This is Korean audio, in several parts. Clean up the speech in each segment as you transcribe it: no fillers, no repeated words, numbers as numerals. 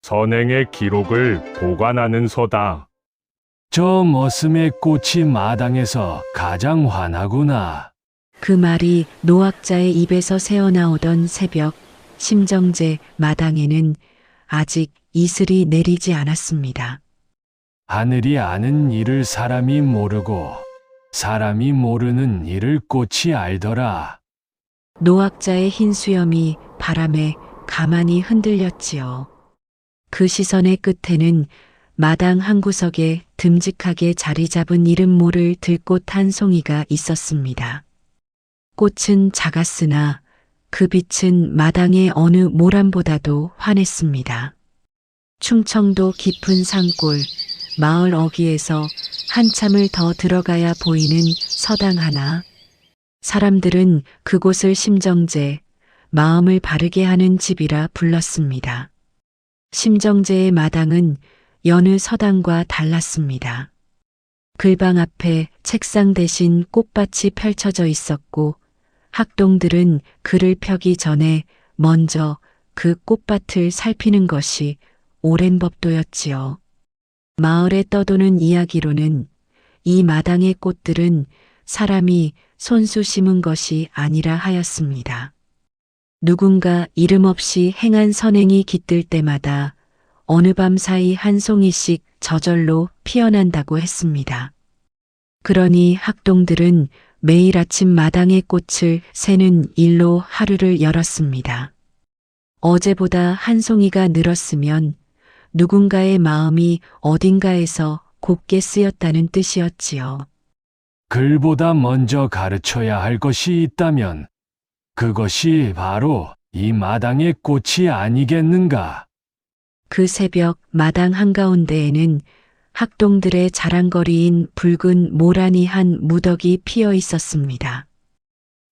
선행의 기록을 보관하는 서다. 저 머슴의 꽃이 마당에서 가장 환하구나. 그 말이 노학자의 입에서 새어나오던 새벽, 심정제 마당에는 아직 이슬이 내리지 않았습니다. 하늘이 아는 일을 사람이 모르고 사람이 모르는 일을 꽃이 알더라. 노학자의 흰 수염이 바람에 가만히 흔들렸지요. 그 시선의 끝에는 마당 한 구석에 듬직하게 자리 잡은 이름 모를 들꽃 한 송이가 있었습니다. 꽃은 작았으나 그 빛은 마당의 어느 모란보다도 환했습니다. 충청도 깊은 산골, 마을 어귀에서 한참을 더 들어가야 보이는 서당 하나. 사람들은 그곳을 심정제, 마음을 바르게 하는 집이라 불렀습니다. 심정제의 마당은 여느 서당과 달랐습니다. 글방 앞에 책상 대신 꽃밭이 펼쳐져 있었고 학동들은 글을 펴기 전에 먼저 그 꽃밭을 살피는 것이 오랜 법도였지요. 마을에 떠도는 이야기로는 이 마당의 꽃들은 사람이 손수 심은 것이 아니라 하였습니다. 누군가 이름 없이 행한 선행이 깃들 때마다 어느 밤 사이 한 송이씩 저절로 피어난다고 했습니다. 그러니 학동들은 매일 아침 마당의 꽃을 세는 일로 하루를 열었습니다. 어제보다 한 송이가 늘었으면 누군가의 마음이 어딘가에서 곱게 쓰였다는 뜻이었지요. 글보다 먼저 가르쳐야 할 것이 있다면 그것이 바로 이 마당의 꽃이 아니겠는가? 그 새벽 마당 한가운데에는 학동들의 자랑거리인 붉은 모란이 한 무덕이 피어 있었습니다.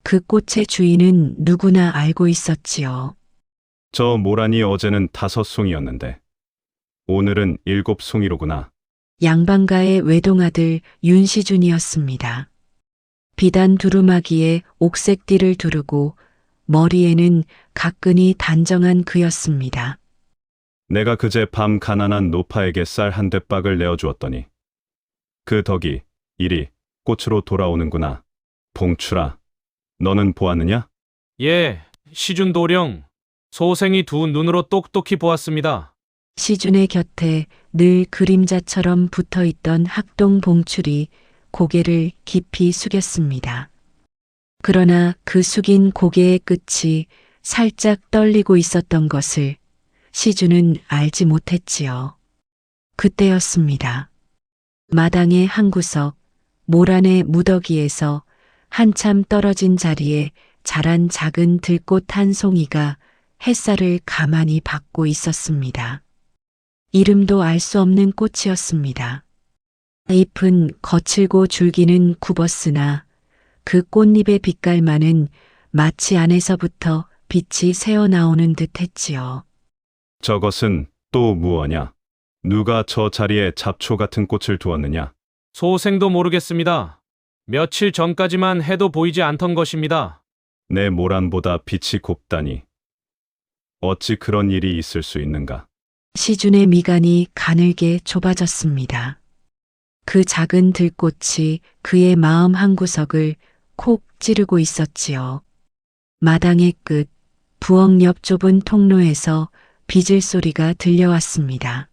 그 꽃의 주인은 누구나 알고 있었지요. 저 모란이 어제는 5송이였는데 오늘은 7송이로구나. 양반가의 외동아들 윤시준이었습니다. 비단 두루마기에 옥색 띠를 두르고 머리에는 가끈이 단정한 그였습니다. 내가 그제 밤 가난한 노파에게 쌀 한 대박을 내어주었더니 그 덕이 이리 꽃으로 돌아오는구나. 봉출아, 너는 보았느냐? 예, 시준도령. 소생이 두 눈으로 똑똑히 보았습니다. 시준의 곁에 늘 그림자처럼 붙어 있던 학동 봉출이 고개를 깊이 숙였습니다. 그러나 그 숙인 고개의 끝이 살짝 떨리고 있었던 것을 시준은 알지 못했지요. 그때였습니다. 마당의 한 구석, 모란의 무더기에서 한참 떨어진 자리에 자란 작은 들꽃 한 송이가 햇살을 가만히 받고 있었습니다. 이름도 알 수 없는 꽃이었습니다. 잎은 거칠고 줄기는 굽었으나 그 꽃잎의 빛깔만은 마치 안에서부터 빛이 새어나오는 듯 했지요. 저것은 또 무엇냐? 누가 저 자리에 잡초 같은 꽃을 두었느냐? 소생도 모르겠습니다. 며칠 전까지만 해도 보이지 않던 것입니다. 내 모란보다 빛이 곱다니. 어찌 그런 일이 있을 수 있는가? 시준의 미간이 가늘게 좁아졌습니다. 그 작은 들꽃이 그의 마음 한구석을 콕 찌르고 있었지요. 마당의 끝, 부엌 옆 좁은 통로에서 빗을 소리가 들려왔습니다.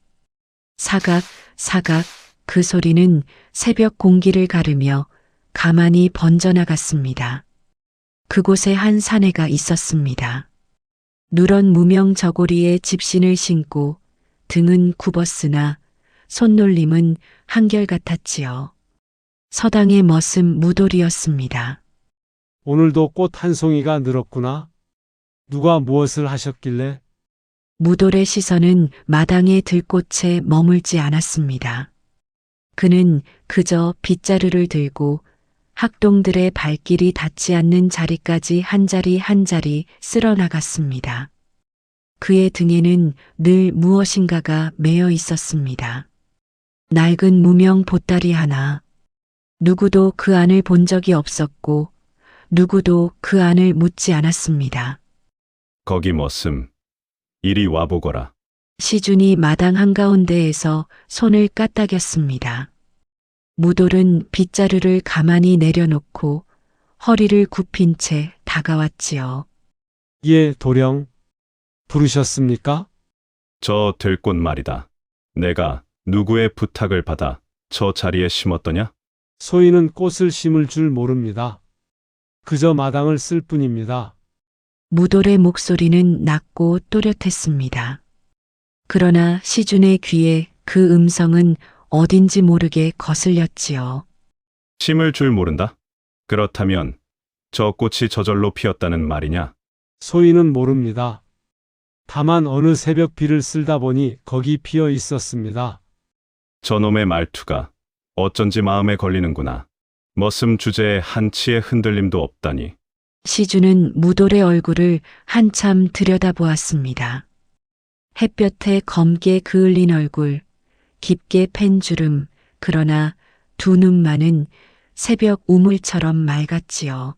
사각, 사각, 그 소리는 새벽 공기를 가르며 가만히 번져나갔습니다. 그곳에 한 사내가 있었습니다. 누런 무명 저고리에 집신을 신고 등은 굽었으나 손놀림은 한결같았지요. 서당의 머슴 무돌이었습니다. 오늘도 꽃 한 송이가 늘었구나. 누가 무엇을 하셨길래? 무돌의 시선은 마당의 들꽃에 머물지 않았습니다. 그는 그저 빗자루를 들고 학동들의 발길이 닿지 않는 자리까지 한 자리 한 자리 쓸어 나갔습니다. 그의 등에는 늘 무엇인가가 매여 있었습니다. 낡은 무명 보따리 하나. 누구도 그 안을 본 적이 없었고 누구도 그 안을 묻지 않았습니다. 거기 머슴, 이리 와보거라. 시준이 마당 한가운데에서 손을 까딱였습니다. 무돌은 빗자루를 가만히 내려놓고 허리를 굽힌 채 다가왔지요. 예, 도령. 부르셨습니까? 저 들꽃 말이다. 내가 누구의 부탁을 받아 저 자리에 심었더냐? 소인은 꽃을 심을 줄 모릅니다. 그저 마당을 쓸 뿐입니다. 무돌의 목소리는 낮고 또렷했습니다. 그러나 시준의 귀에 그 음성은 어딘지 모르게 거슬렸지요. 심을 줄 모른다? 그렇다면 저 꽃이 저절로 피었다는 말이냐? 소인은 모릅니다. 다만 어느 새벽 비를 쓸다 보니 거기 피어 있었습니다. 저놈의 말투가 어쩐지 마음에 걸리는구나. 머슴 주제에 한치의 흔들림도 없다니. 시준은 무돌의 얼굴을 한참 들여다보았습니다. 햇볕에 검게 그을린 얼굴, 깊게 팬 주름, 그러나 두 눈만은 새벽 우물처럼 맑았지요.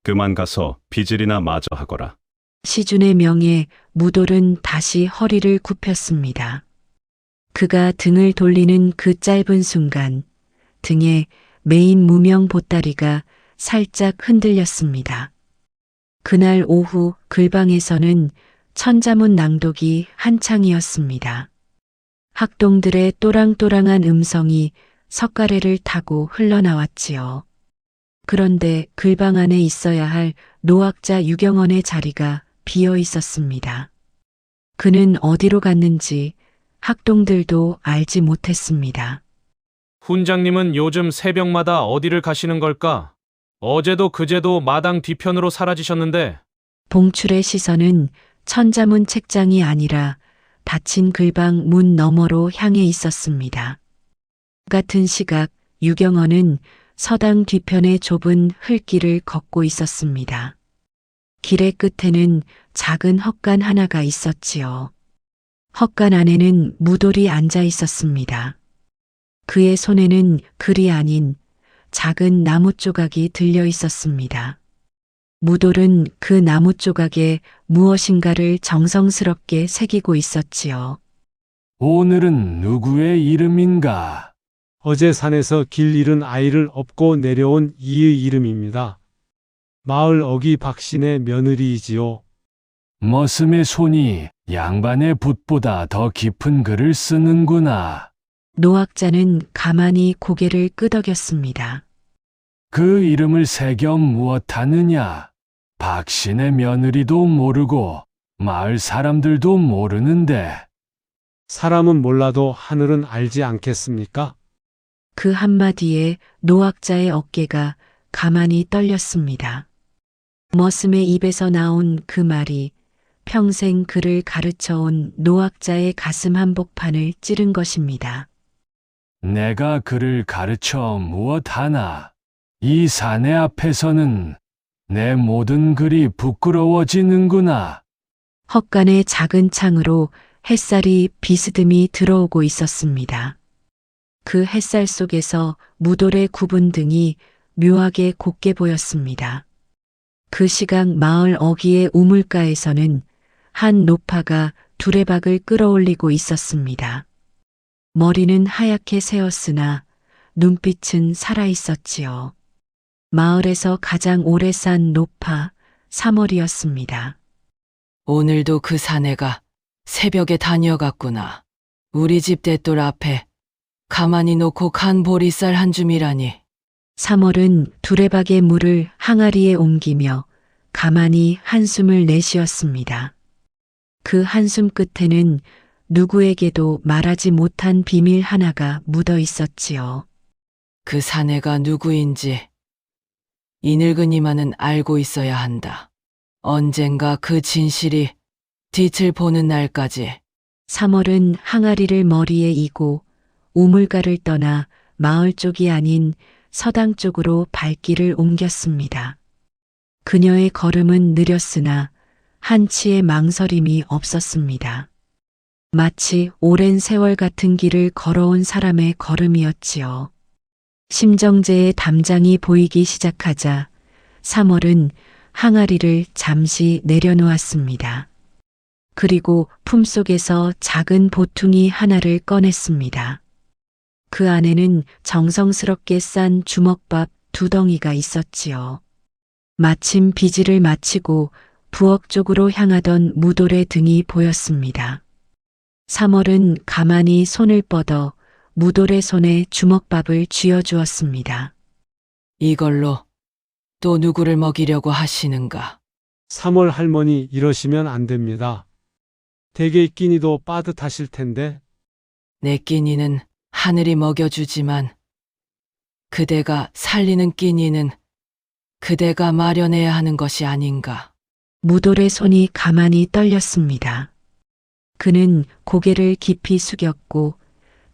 그만 가서 비질이나 마저 하거라. 시준의 명에 무돌은 다시 허리를 굽혔습니다. 그가 등을 돌리는 그 짧은 순간 등에 메인 무명 보따리가 살짝 흔들렸습니다. 그날 오후 글방에서는 천자문 낭독이 한창이었습니다. 학동들의 또랑또랑한 음성이 석가래를 타고 흘러나왔지요. 그런데 글방 안에 있어야 할 노학자 유경원의 자리가 비어 있었습니다. 그는 어디로 갔는지 학동들도 알지 못했습니다. 훈장님은 요즘 새벽마다 어디를 가시는 걸까? 어제도 그제도 마당 뒤편으로 사라지셨는데. 봉출의 시선은 천자문 책장이 아니라 닫힌 글방 문 너머로 향해 있었습니다. 같은 시각 유경원은 서당 뒤편의 좁은 흘길을 걷고 있었습니다. 길의 끝에는 작은 헛간 하나가 있었지요. 헛간 안에는 무돌이 앉아 있었습니다. 그의 손에는 글이 아닌 작은 나무 조각이 들려 있었습니다. 무돌은 그 나무 조각에 무엇인가를 정성스럽게 새기고 있었지요. 오늘은 누구의 이름인가? 어제 산에서 길 잃은 아이를 업고 내려온 이의 이름입니다. 마을 어기 박신의 며느리이지요. 머슴의 손이 양반의 붓보다 더 깊은 글을 쓰는구나. 노학자는 가만히 고개를 끄덕였습니다. 그 이름을 새겨 무엇하느냐? 박신의 며느리도 모르고 마을 사람들도 모르는데. 사람은 몰라도 하늘은 알지 않겠습니까? 그 한마디에 노학자의 어깨가 가만히 떨렸습니다. 머슴의 입에서 나온 그 말이 평생 그를 가르쳐온 노학자의 가슴 한복판을 찌른 것입니다. 내가 그를 가르쳐 무엇하나? 이 사내 앞에서는 내 모든 글이 부끄러워지는구나. 헛간의 작은 창으로 햇살이 비스듬히 들어오고 있었습니다. 그 햇살 속에서 무돌의 굽은 등이 묘하게 곱게 보였습니다. 그 시각 마을 어귀의 우물가에서는 한 노파가 두레박을 끌어올리고 있었습니다. 머리는 하얗게 새었으나 눈빛은 살아있었지요. 마을에서 가장 오래 산 노파 3월이었습니다. 오늘도 그 사내가 새벽에 다녀갔구나. 우리 집 떼돌 앞에 가만히 놓고 간 보리쌀 한 줌이라니. 3월은 두레박의 물을 항아리에 옮기며 가만히 한숨을 내쉬었습니다. 그 한숨 끝에는 누구에게도 말하지 못한 비밀 하나가 묻어 있었지요. 그 사내가 누구인지 이 늙은이만은 알고 있어야 한다. 언젠가 그 진실이 빛을 보는 날까지. 3월은 항아리를 머리에 이고 우물가를 떠나 마을 쪽이 아닌 서당 쪽으로 발길을 옮겼습니다. 그녀의 걸음은 느렸으나 한치의 망설임이 없었습니다. 마치 오랜 세월 같은 길을 걸어온 사람의 걸음이었지요. 심정제의 담장이 보이기 시작하자 3월은 항아리를 잠시 내려놓았습니다. 그리고 품속에서 작은 보퉁이 하나를 꺼냈습니다. 그 안에는 정성스럽게 싼 주먹밥 2덩이가 있었지요. 마침 비지를 마치고 부엌 쪽으로 향하던 무돌의 등이 보였습니다. 3월은 가만히 손을 뻗어 무돌의 손에 주먹밥을 쥐어주었습니다. 이걸로 또 누구를 먹이려고 하시는가? 3월 할머니 이러시면 안 됩니다. 댁의 끼니도 빠듯하실 텐데 내 끼니는 하늘이 먹여주지만 그대가 살리는 끼니는 그대가 마련해야 하는 것이 아닌가? 무돌의 손이 가만히 떨렸습니다. 그는 고개를 깊이 숙였고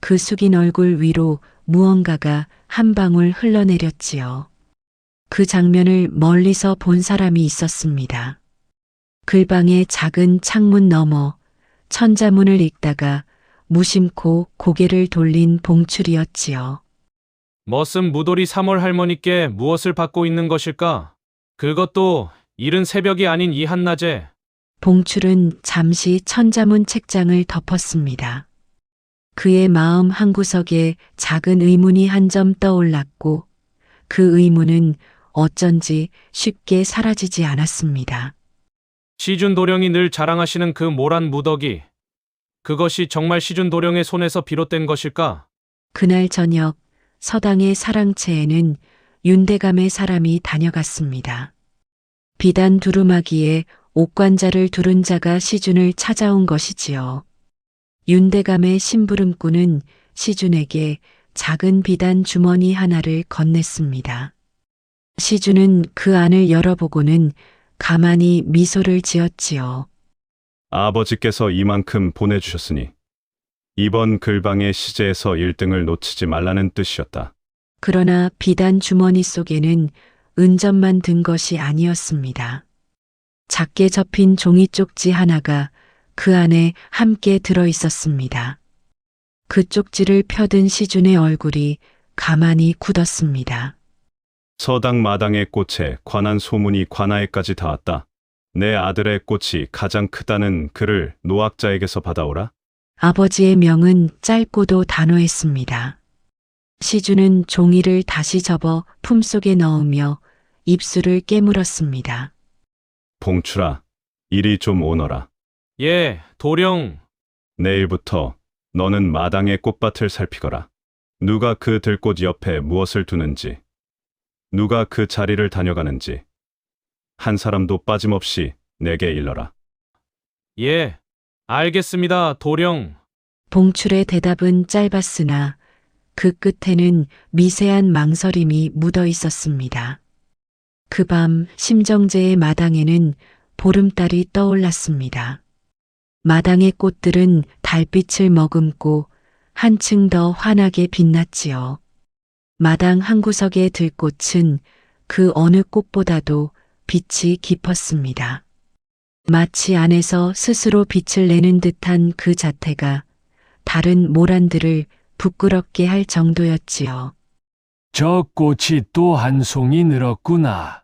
그 숙인 얼굴 위로 무언가가 한 방울 흘러내렸지요. 그 장면을 멀리서 본 사람이 있었습니다. 글방의 작은 창문 너머 천자문을 읽다가 무심코 고개를 돌린 봉출이었지요. 머슴 무돌이 3월 할머니께 무엇을 받고 있는 것일까? 그것도 이른 새벽이 아닌 이 한낮에. 봉출은 잠시 천자문 책장을 덮었습니다. 그의 마음 한구석에 작은 의문이 한 점 떠올랐고 그 의문은 어쩐지 쉽게 사라지지 않았습니다. 시준 도령이 늘 자랑하시는 그 모란 무더기. 그것이 정말 시준 도령의 손에서 비롯된 것일까? 그날 저녁 서당의 사랑채에는 윤대감의 사람이 다녀갔습니다. 비단 두루마기에 옥관자를 두른 자가 시준을 찾아온 것이지요. 윤대감의 심부름꾼은 시준에게 작은 비단 주머니 하나를 건넸습니다. 시준은 그 안을 열어보고는 가만히 미소를 지었지요. 아버지께서 이만큼 보내주셨으니 이번 글방의 시제에서 1등을 놓치지 말라는 뜻이었다. 그러나 비단 주머니 속에는 은전만 든 것이 아니었습니다. 작게 접힌 종이 쪽지 하나가 그 안에 함께 들어 있었습니다. 그 쪽지를 펴든 시준의 얼굴이 가만히 굳었습니다. 서당 마당의 꽃에 관한 소문이 관아에까지 닿았다. 내 아들의 꽃이 가장 크다는 글을 노학자에게서 받아오라. 아버지의 명은 짧고도 단호했습니다. 시준은 종이를 다시 접어 품속에 넣으며 입술을 깨물었습니다. 봉출아, 이리 좀 오너라. 예, 도령. 내일부터 너는 마당의 꽃밭을 살피거라. 누가 그 들꽃 옆에 무엇을 두는지, 누가 그 자리를 다녀가는지 한 사람도 빠짐없이 내게 일러라. 예, 알겠습니다, 도령. 봉출의 대답은 짧았으나 그 끝에는 미세한 망설임이 묻어 있었습니다. 그 밤 심정제의 마당에는 보름달이 떠올랐습니다. 마당의 꽃들은 달빛을 머금고 한층 더 환하게 빛났지요. 마당 한구석의 들꽃은 그 어느 꽃보다도 빛이 깊었습니다. 마치 안에서 스스로 빛을 내는 듯한 그 자태가 다른 모란들을 부끄럽게 할 정도였지요. 저 꽃이 또 한 송이 늘었구나.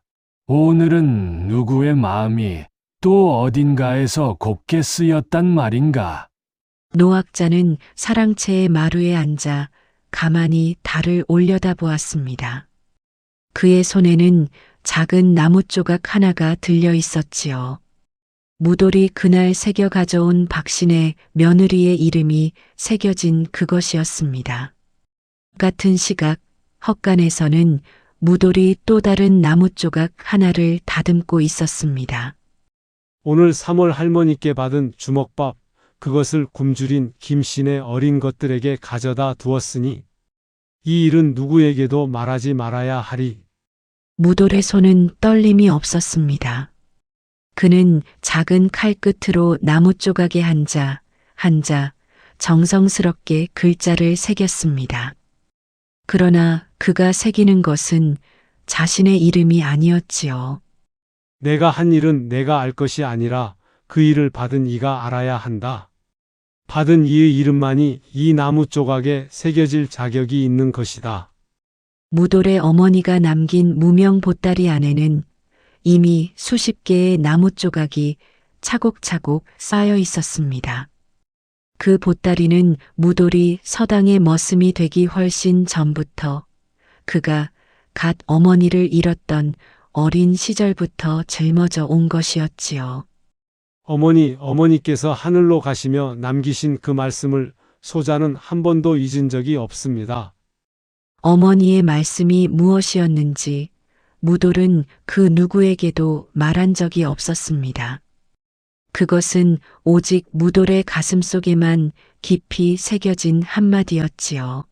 오늘은 누구의 마음이 또 어딘가에서 곱게 쓰였단 말인가. 노학자는 사랑채의 마루에 앉아 가만히 달을 올려다보았습니다. 그의 손에는 작은 나무 조각 하나가 들려 있었지요. 무돌이 그날 새겨 가져온 박신의 며느리의 이름이 새겨진 그것이었습니다. 같은 시각 헛간에서는 무돌이 또 다른 나무 조각 하나를 다듬고 있었습니다. 오늘 3월 할머니께 받은 주먹밥 그것을 굶주린 김씨네 어린 것들에게 가져다 두었으니 이 일은 누구에게도 말하지 말아야 하리. 무돌의 손은 떨림이 없었습니다. 그는 작은 칼끝으로 나무 조각에 앉아 정성스럽게 글자를 새겼습니다. 그러나 그가 새기는 것은 자신의 이름이 아니었지요. 내가 한 일은 내가 알 것이 아니라 그 일을 받은 이가 알아야 한다. 받은 이의 이름만이 이 나무 조각에 새겨질 자격이 있는 것이다. 무돌의 어머니가 남긴 무명 보따리 안에는 이미 수십 개의 나무 조각이 차곡차곡 쌓여 있었습니다. 그 보따리는 무돌이 서당의 머슴이 되기 훨씬 전부터 그가 갓 어머니를 잃었던 어린 시절부터 짊어져 온 것이었지요. 어머니께서 하늘로 가시며 남기신 그 말씀을 소자는 한 번도 잊은 적이 없습니다. 어머니의 말씀이 무엇이었는지 무돌은 그 누구에게도 말한 적이 없었습니다. 그것은 오직 무돌의 가슴 속에만 깊이 새겨진 한마디였지요.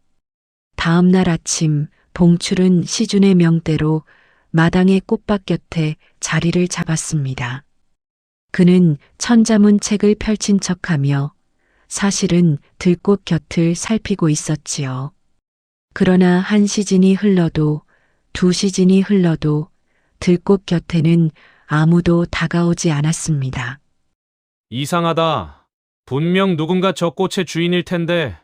다음 날 아침 봉출은 시준의 명대로 마당의 꽃밭 곁에 자리를 잡았습니다. 그는 천자문 책을 펼친 척하며 사실은 들꽃 곁을 살피고 있었지요. 그러나 한 시즌이 흘러도 두 시즌이 흘러도 들꽃 곁에는 아무도 다가오지 않았습니다. 이상하다. 분명 누군가 저 꽃의 주인일 텐데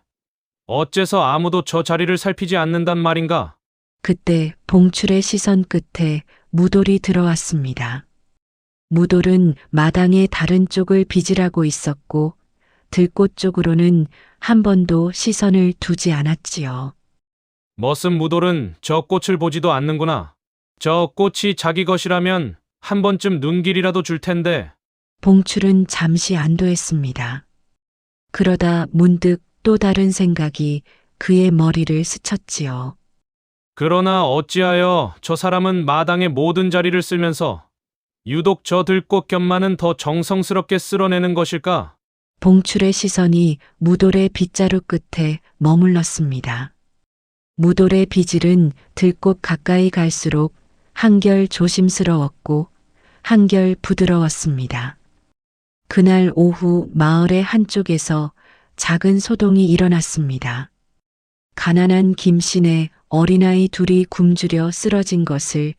어째서 아무도 저 자리를 살피지 않는단 말인가? 그때 봉출의 시선 끝에 무돌이 들어왔습니다. 무돌은 마당의 다른 쪽을 비질하고 있었고 들꽃 쪽으로는 한 번도 시선을 두지 않았지요. 머슴 무돌은 저 꽃을 보지도 않는구나. 저 꽃이 자기 것이라면 한 번쯤 눈길이라도 줄 텐데. 봉출은 잠시 안도했습니다. 그러다 문득 또 다른 생각이 그의 머리를 스쳤지요. 그러나 어찌하여 저 사람은 마당의 모든 자리를 쓸면서 유독 저 들꽃 곁만은 더 정성스럽게 쓸어내는 것일까? 봉출의 시선이 무돌의 빗자루 끝에 머물렀습니다. 무돌의 비질은 들꽃 가까이 갈수록 한결 조심스러웠고 한결 부드러웠습니다. 그날 오후 마을의 한쪽에서 작은 소동이 일어났습니다. 가난한 김씨네 어린아이 둘이 굶주려 쓰러진 것을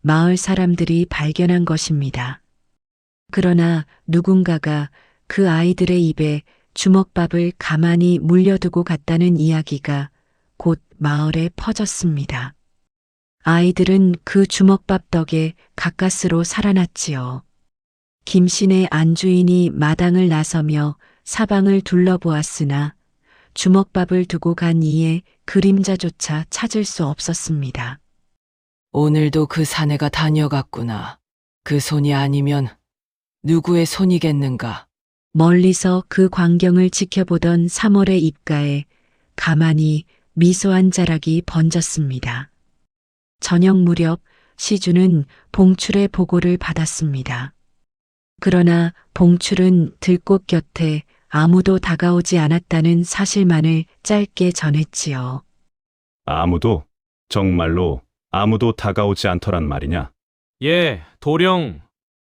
마을 사람들이 발견한 것입니다. 그러나 누군가가 그 아이들의 입에 주먹밥을 가만히 물려두고 갔다는 이야기가 곧 마을에 퍼졌습니다. 아이들은 그 주먹밥 덕에 가까스로 살아났지요. 김씨네 안주인이 마당을 나서며 사방을 둘러보았으나 주먹밥을 두고 간 이의 그림자조차 찾을 수 없었습니다. 오늘도 그 사내가 다녀갔구나. 그 손이 아니면 누구의 손이겠는가? 멀리서 그 광경을 지켜보던 3월의 입가에 가만히 미소 한 자락이 번졌습니다. 저녁 무렵 시주는 봉출의 보고를 받았습니다. 그러나 봉출은 들꽃 곁에 아무도 다가오지 않았다는 사실만을 짧게 전했지요. 아무도, 정말로 아무도 다가오지 않더란 말이냐? 예, 도령.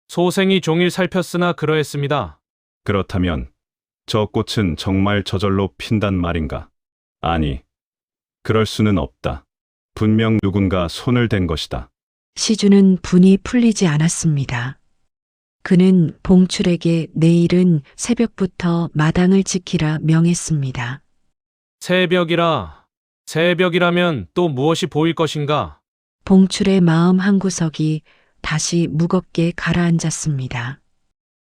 소생이 종일 살폈으나 그러했습니다. 그렇다면 저 꽃은 정말 저절로 핀단 말인가? 아니, 그럴 수는 없다. 분명 누군가 손을 댄 것이다. 시주는 분이 풀리지 않았습니다. 그는 봉출에게 내일은 새벽부터 마당을 지키라 명했습니다. 새벽이라면 또 무엇이 보일 것인가? 봉출의 마음 한구석이 다시 무겁게 가라앉았습니다.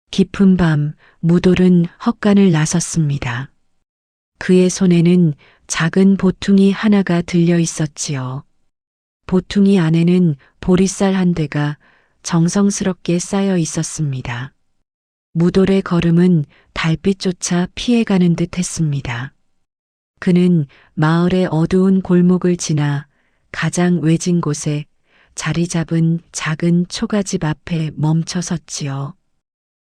깊은 밤 무돌은 헛간을 나섰습니다. 그의 손에는 작은 보퉁이 하나가 들려 있었지요. 보퉁이 안에는 보리쌀 한 대가 정성스럽게 쌓여 있었습니다. 무돌의 걸음은 달빛조차 피해가는 듯 했습니다. 그는 마을의 어두운 골목을 지나 가장 외진 곳에 자리 잡은 작은 초가집 앞에 멈춰 섰지요.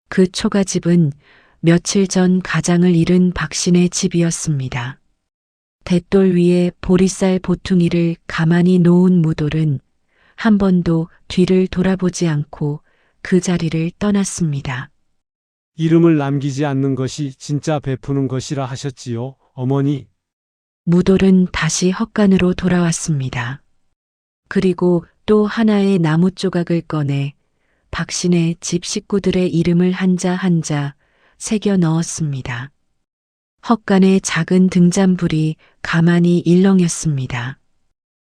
그 초가집은 며칠 전 가장을 잃은 박신의 집이었습니다. 돛돌 위에 보리쌀 보퉁이를 가만히 놓은 무돌은 한 번도 뒤를 돌아보지 않고 그 자리를 떠났습니다. 이름을 남기지 않는 것이 진짜 베푸는 것이라 하셨지요, 어머니. 무돌은 다시 헛간으로 돌아왔습니다. 그리고 또 하나의 나무 조각을 꺼내 박신의 집 식구들의 이름을 한자 한자 새겨 넣었습니다. 헛간의 작은 등잔불이 가만히 일렁였습니다.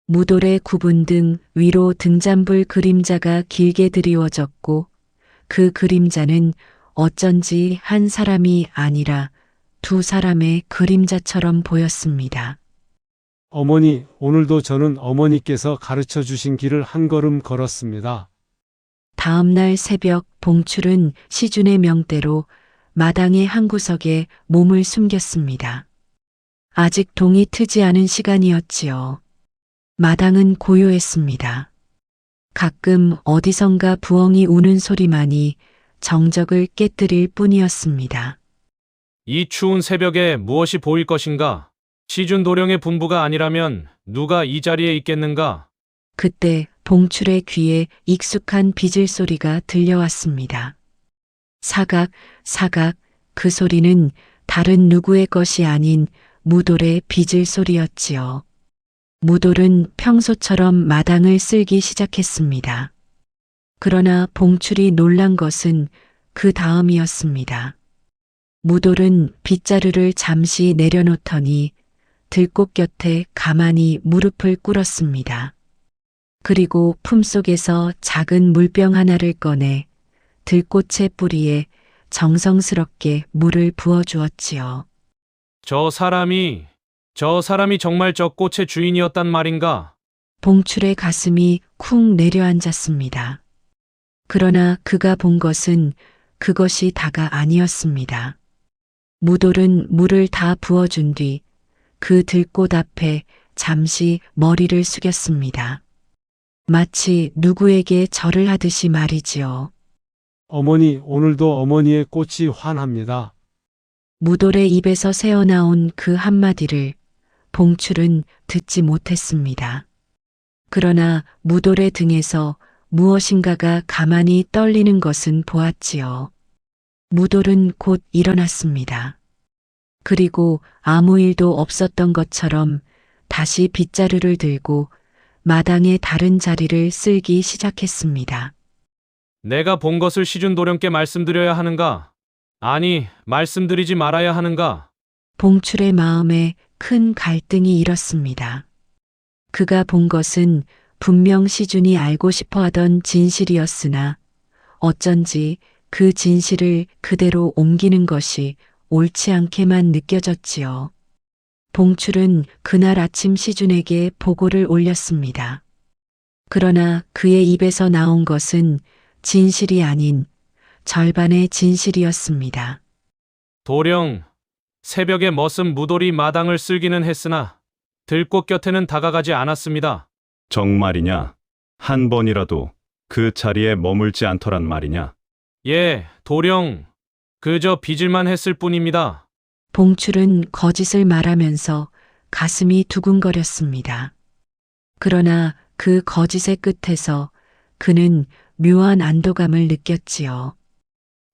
무돌의 구분 등 위로 등잔불 그림자가 길게 드리워졌고 그 그림자는 어쩐지 한 사람이 아니라 두 사람의 그림자처럼 보였습니다. 어머니, 오늘도 저는 어머니께서 가르쳐 주신 길을 한 걸음 걸었습니다. 다음 날 새벽 봉출은 시준의 명대로 마당의 한 구석에 몸을 숨겼습니다. 아직 동이 트지 않은 시간이었지요. 마당은 고요했습니다. 가끔 어디선가 부엉이 우는 소리만이 정적을 깨뜨릴 뿐이었습니다. 이 추운 새벽에 무엇이 보일 것인가? 시준 도령의 분부가 아니라면 누가 이 자리에 있겠는가? 그때 봉출의 귀에 익숙한 비질 소리가 들려왔습니다. 사각, 사각, 그 소리는 다른 누구의 것이 아닌 무돌의 비질 소리였지요. 무돌은 평소처럼 마당을 쓸기 시작했습니다. 그러나 봉출이 놀란 것은 그 다음이었습니다. 무돌은 빗자루를 잠시 내려놓더니 들꽃 곁에 가만히 무릎을 꿇었습니다. 그리고 품속에서 작은 물병 하나를 꺼내 들꽃의 뿌리에 정성스럽게 물을 부어주었지요. 저 사람이 정말 저 꽃의 주인이었단 말인가? 봉출의 가슴이 쿵 내려앉았습니다. 그러나 그가 본 것은 그것이 다가 아니었습니다. 무돌은 물을 다 부어준 뒤 그 들꽃 앞에 잠시 머리를 숙였습니다. 마치 누구에게 절을 하듯이 말이지요. 어머니, 오늘도 어머니의 꽃이 환합니다. 무돌의 입에서 새어나온 그 한마디를 봉출은 듣지 못했습니다. 그러나 무돌의 등에서 무엇인가가 가만히 떨리는 것은 보았지요. 무돌은 곧 일어났습니다. 그리고 아무 일도 없었던 것처럼 다시 빗자루를 들고 마당의 다른 자리를 쓸기 시작했습니다. 내가 본 것을 시준 도령께 말씀드려야 하는가? 아니, 말씀드리지 말아야 하는가? 봉출의 마음에 큰 갈등이 일었습니다. 그가 본 것은 분명 시준이 알고 싶어 하던 진실이었으나 어쩐지 그 진실을 그대로 옮기는 것이 옳지 않게만 느껴졌지요. 봉출은 그날 아침 시준에게 보고를 올렸습니다. 그러나 그의 입에서 나온 것은 진실이 아닌 절반의 진실이었습니다. 도령, 새벽에 머슴 무돌이 마당을 쓸기는 했으나 들꽃 곁에는 다가가지 않았습니다. 정말이냐? 한 번이라도 그 자리에 머물지 않더란 말이냐? 예, 도령, 그저 빚을만 했을 뿐입니다. 봉출은 거짓을 말하면서 가슴이 두근거렸습니다. 그러나 그 거짓의 끝에서 그는 묘한 안도감을 느꼈지요.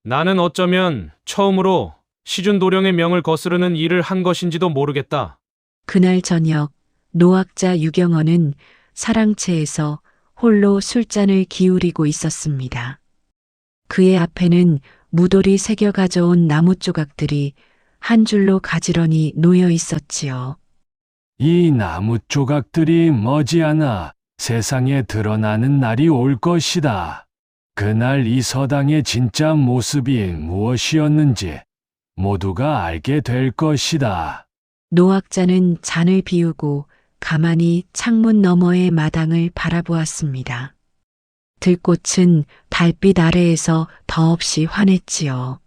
나는 어쩌면 처음으로 시준 도령의 명을 거스르는 일을 한 것인지도 모르겠다. 그날 저녁 노학자 유경원은 사랑채에서 홀로 술잔을 기울이고 있었습니다. 그의 앞에는 무돌이 새겨 가져온 나무 조각들이 한 줄로 가지런히 놓여 있었지요. 이 나무 조각들이 머지않아 세상에 드러나는 날이 올 것이다. 그날 이 서당의 진짜 모습이 무엇이었는지 모두가 알게 될 것이다. 노학자는 잔을 비우고 가만히 창문 너머의 마당을 바라보았습니다. 들꽃은 달빛 아래에서 더없이 환했지요.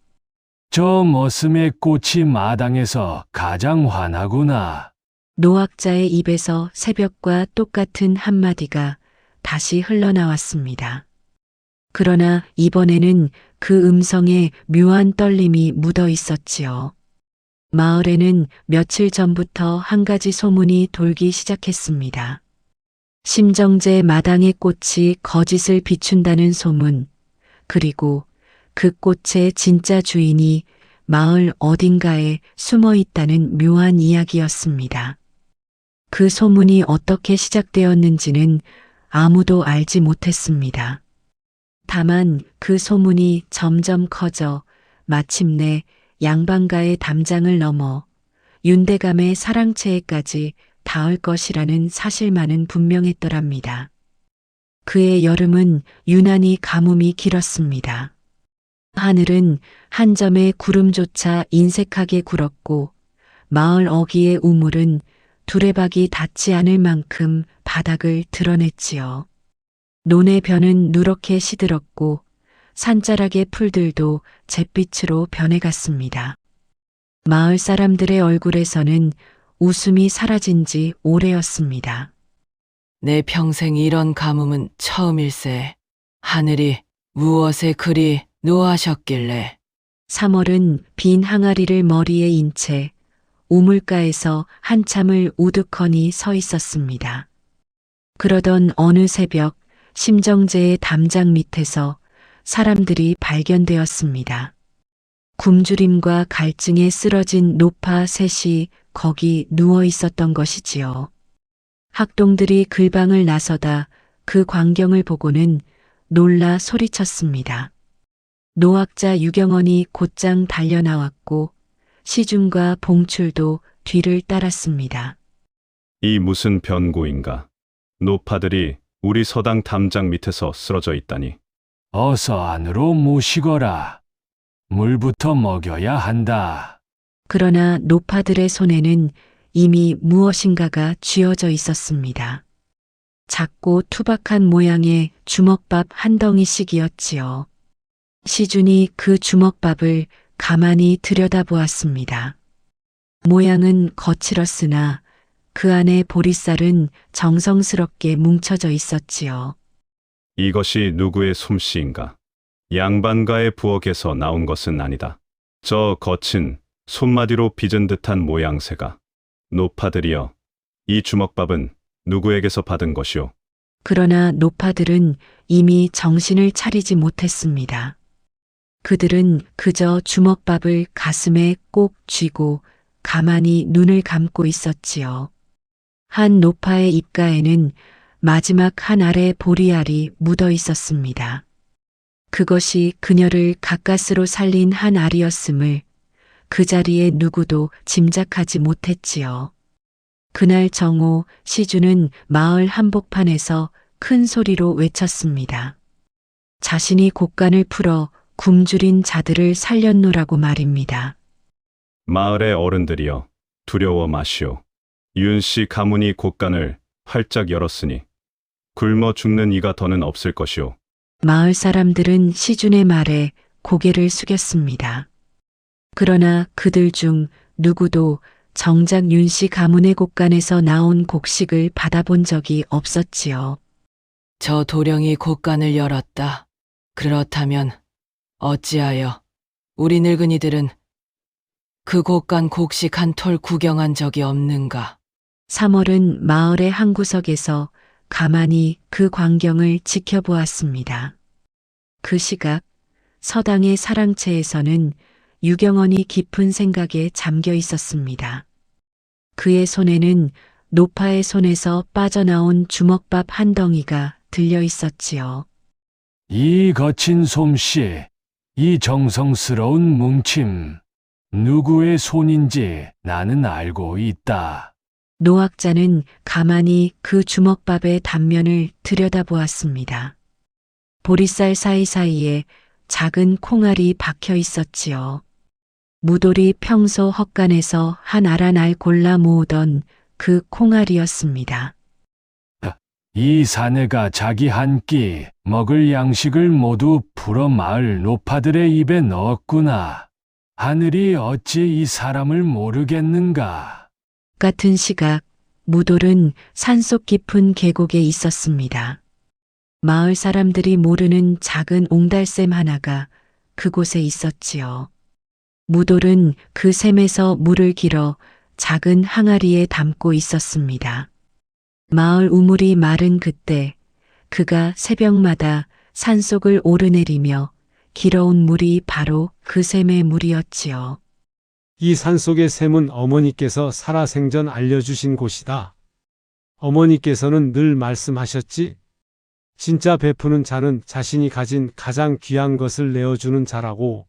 저 머슴의 꽃이 마당에서 가장 환하구나. 노학자의 입에서 새벽과 똑같은 한마디가 다시 흘러나왔습니다. 그러나 이번에는 그 음성에 묘한 떨림이 묻어 있었지요. 마을에는 며칠 전부터 한 가지 소문이 돌기 시작했습니다. 심정제 마당의 꽃이 거짓을 비춘다는 소문, 그리고 그 꽃의 진짜 주인이 마을 어딘가에 숨어 있다는 묘한 이야기였습니다. 그 소문이 어떻게 시작되었는지는 아무도 알지 못했습니다. 다만 그 소문이 점점 커져 마침내 양반가의 담장을 넘어 윤대감의 사랑채에까지 닿을 것이라는 사실만은 분명했더랍니다. 그의 여름은 유난히 가뭄이 길었습니다. 하늘은 한 점의 구름조차 인색하게 굴었고 마을 어귀의 우물은 두레박이 닿지 않을 만큼 바닥을 드러냈지요. 논의 벼는 누렇게 시들었고 산자락의 풀들도 잿빛으로 변해갔습니다. 마을 사람들의 얼굴에서는 웃음이 사라진 지 오래였습니다. 내 평생 이런 가뭄은 처음일세. 하늘이 무엇에 그리 노하셨길래. 3월은 빈 항아리를 머리에 인 채 우물가에서 한참을 우두커니 서 있었습니다. 그러던 어느 새벽 심정제의 담장 밑에서 사람들이 발견되었습니다. 굶주림과 갈증에 쓰러진 노파 셋이 거기 누워 있었던 것이지요. 학동들이 글방을 나서다 그 광경을 보고는 놀라 소리쳤습니다. 노학자 유경원이 곧장 달려나왔고 시중과 봉출도 뒤를 따랐습니다. 이 무슨 변고인가? 노파들이 우리 서당 담장 밑에서 쓰러져 있다니. 어서 안으로 모시거라. 물부터 먹여야 한다. 그러나 노파들의 손에는 이미 무엇인가가 쥐어져 있었습니다. 작고 투박한 모양의 주먹밥 한 덩이씩이었지요. 시준이 그 주먹밥을 가만히 들여다보았습니다. 모양은 거칠었으나 그 안에 보리쌀은 정성스럽게 뭉쳐져 있었지요. 이것이 누구의 솜씨인가? 양반가의 부엌에서 나온 것은 아니다. 저 거친 손마디로 빚은 듯한 모양새가. 노파들이여, 이 주먹밥은 누구에게서 받은 것이오? 그러나 노파들은 이미 정신을 차리지 못했습니다. 그들은 그저 주먹밥을 가슴에 꼭 쥐고 가만히 눈을 감고 있었지요. 한 노파의 입가에는 마지막 한 알의 보리알이 묻어 있었습니다. 그것이 그녀를 가까스로 살린 한 알이었음을 그 자리에 누구도 짐작하지 못했지요. 그날 정오 시주는 마을 한복판에서 큰 소리로 외쳤습니다. 자신이 곡간을 풀어 굶주린 자들을 살렸노라고 말입니다. 마을의 어른들이여, 두려워 마시오. 윤씨 가문이 곡간을 활짝 열었으니 굶어 죽는 이가 더는 없을 것이오. 마을 사람들은 시준의 말에 고개를 숙였습니다. 그러나 그들 중 누구도 정작 윤씨 가문의 곡간에서 나온 곡식을 받아본 적이 없었지요. 저 도령이 곡간을 열었다. 그렇다면 어찌하여 우리 늙은이들은 그 곡간 곡식 한 톨 구경한 적이 없는가? 3월은 마을의 한 구석에서 가만히 그 광경을 지켜보았습니다. 그 시각 서당의 사랑채에서는 유경원이 깊은 생각에 잠겨 있었습니다. 그의 손에는 노파의 손에서 빠져나온 주먹밥 한 덩이가 들려 있었지요. 이 거친 솜씨, 이 정성스러운 뭉침, 누구의 손인지 나는 알고 있다. 노학자는 가만히 그 주먹밥의 단면을 들여다보았습니다. 보리쌀 사이사이에 작은 콩알이 박혀 있었지요. 무돌이 평소 헛간에서 한 알 한 알 골라 모으던 그 콩알이었습니다. 이 사내가 자기 한 끼 먹을 양식을 모두 풀어 마을 노파들의 입에 넣었구나. 하늘이 어찌 이 사람을 모르겠는가. 같은 시각 무돌은 산속 깊은 계곡에 있었습니다. 마을 사람들이 모르는 작은 옹달샘 하나가 그곳에 있었지요. 무돌은 그 샘에서 물을 길어 작은 항아리에 담고 있었습니다. 마을 우물이 마른 그때 그가 새벽마다 산속을 오르내리며 길어온 물이 바로 그 샘의 물이었지요. 이 산속의 샘은 어머니께서 살아생전 알려주신 곳이다. 어머니께서는 늘 말씀하셨지. 진짜 베푸는 자는 자신이 가진 가장 귀한 것을 내어주는 자라고.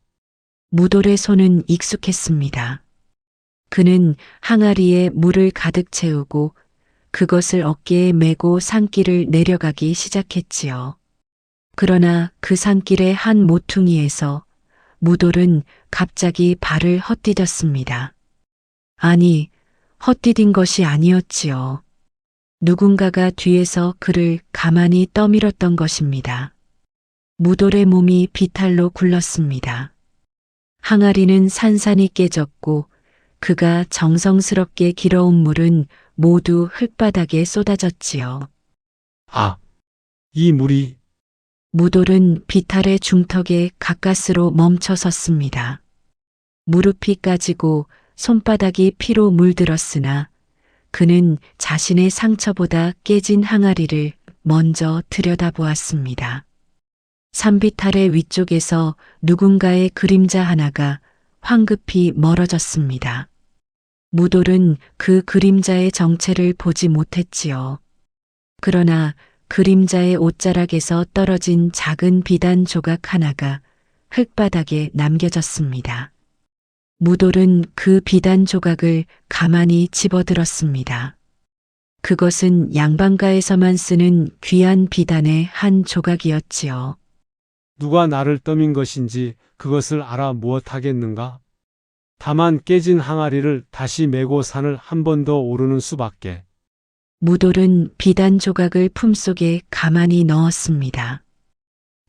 무돌의 손은 익숙했습니다. 그는 항아리에 물을 가득 채우고 그것을 어깨에 메고 산길을 내려가기 시작했지요. 그러나 그 산길의 한 모퉁이에서 무돌은 갑자기 발을 헛디뎠습니다. 아니, 헛디딘 것이 아니었지요. 누군가가 뒤에서 그를 가만히 떠밀었던 것입니다. 무돌의 몸이 비탈로 굴렀습니다. 항아리는 산산이 깨졌고 그가 정성스럽게 길어온 물은 모두 흙바닥에 쏟아졌지요. 아, 이 물이 무돌은 비탈의 중턱에 가까스로 멈춰 섰습니다. 무릎이 까지고 손바닥이 피로 물들었으나 그는 자신의 상처보다 깨진 항아리를 먼저 들여다보았습니다. 산비탈의 위쪽에서 누군가의 그림자 하나가 황급히 멀어졌습니다. 무돌은 그 그림자의 정체를 보지 못했지요. 그러나 그림자의 옷자락에서 떨어진 작은 비단 조각 하나가 흙바닥에 남겨졌습니다. 무돌은 그 비단 조각을 가만히 집어들었습니다. 그것은 양반가에서만 쓰는 귀한 비단의 한 조각이었지요. 누가 나를 떠민 것인지 그것을 알아 무엇하겠는가? 다만 깨진 항아리를 다시 메고 산을 한 번 더 오르는 수밖에. 무돌은 비단 조각을 품속에 가만히 넣었습니다.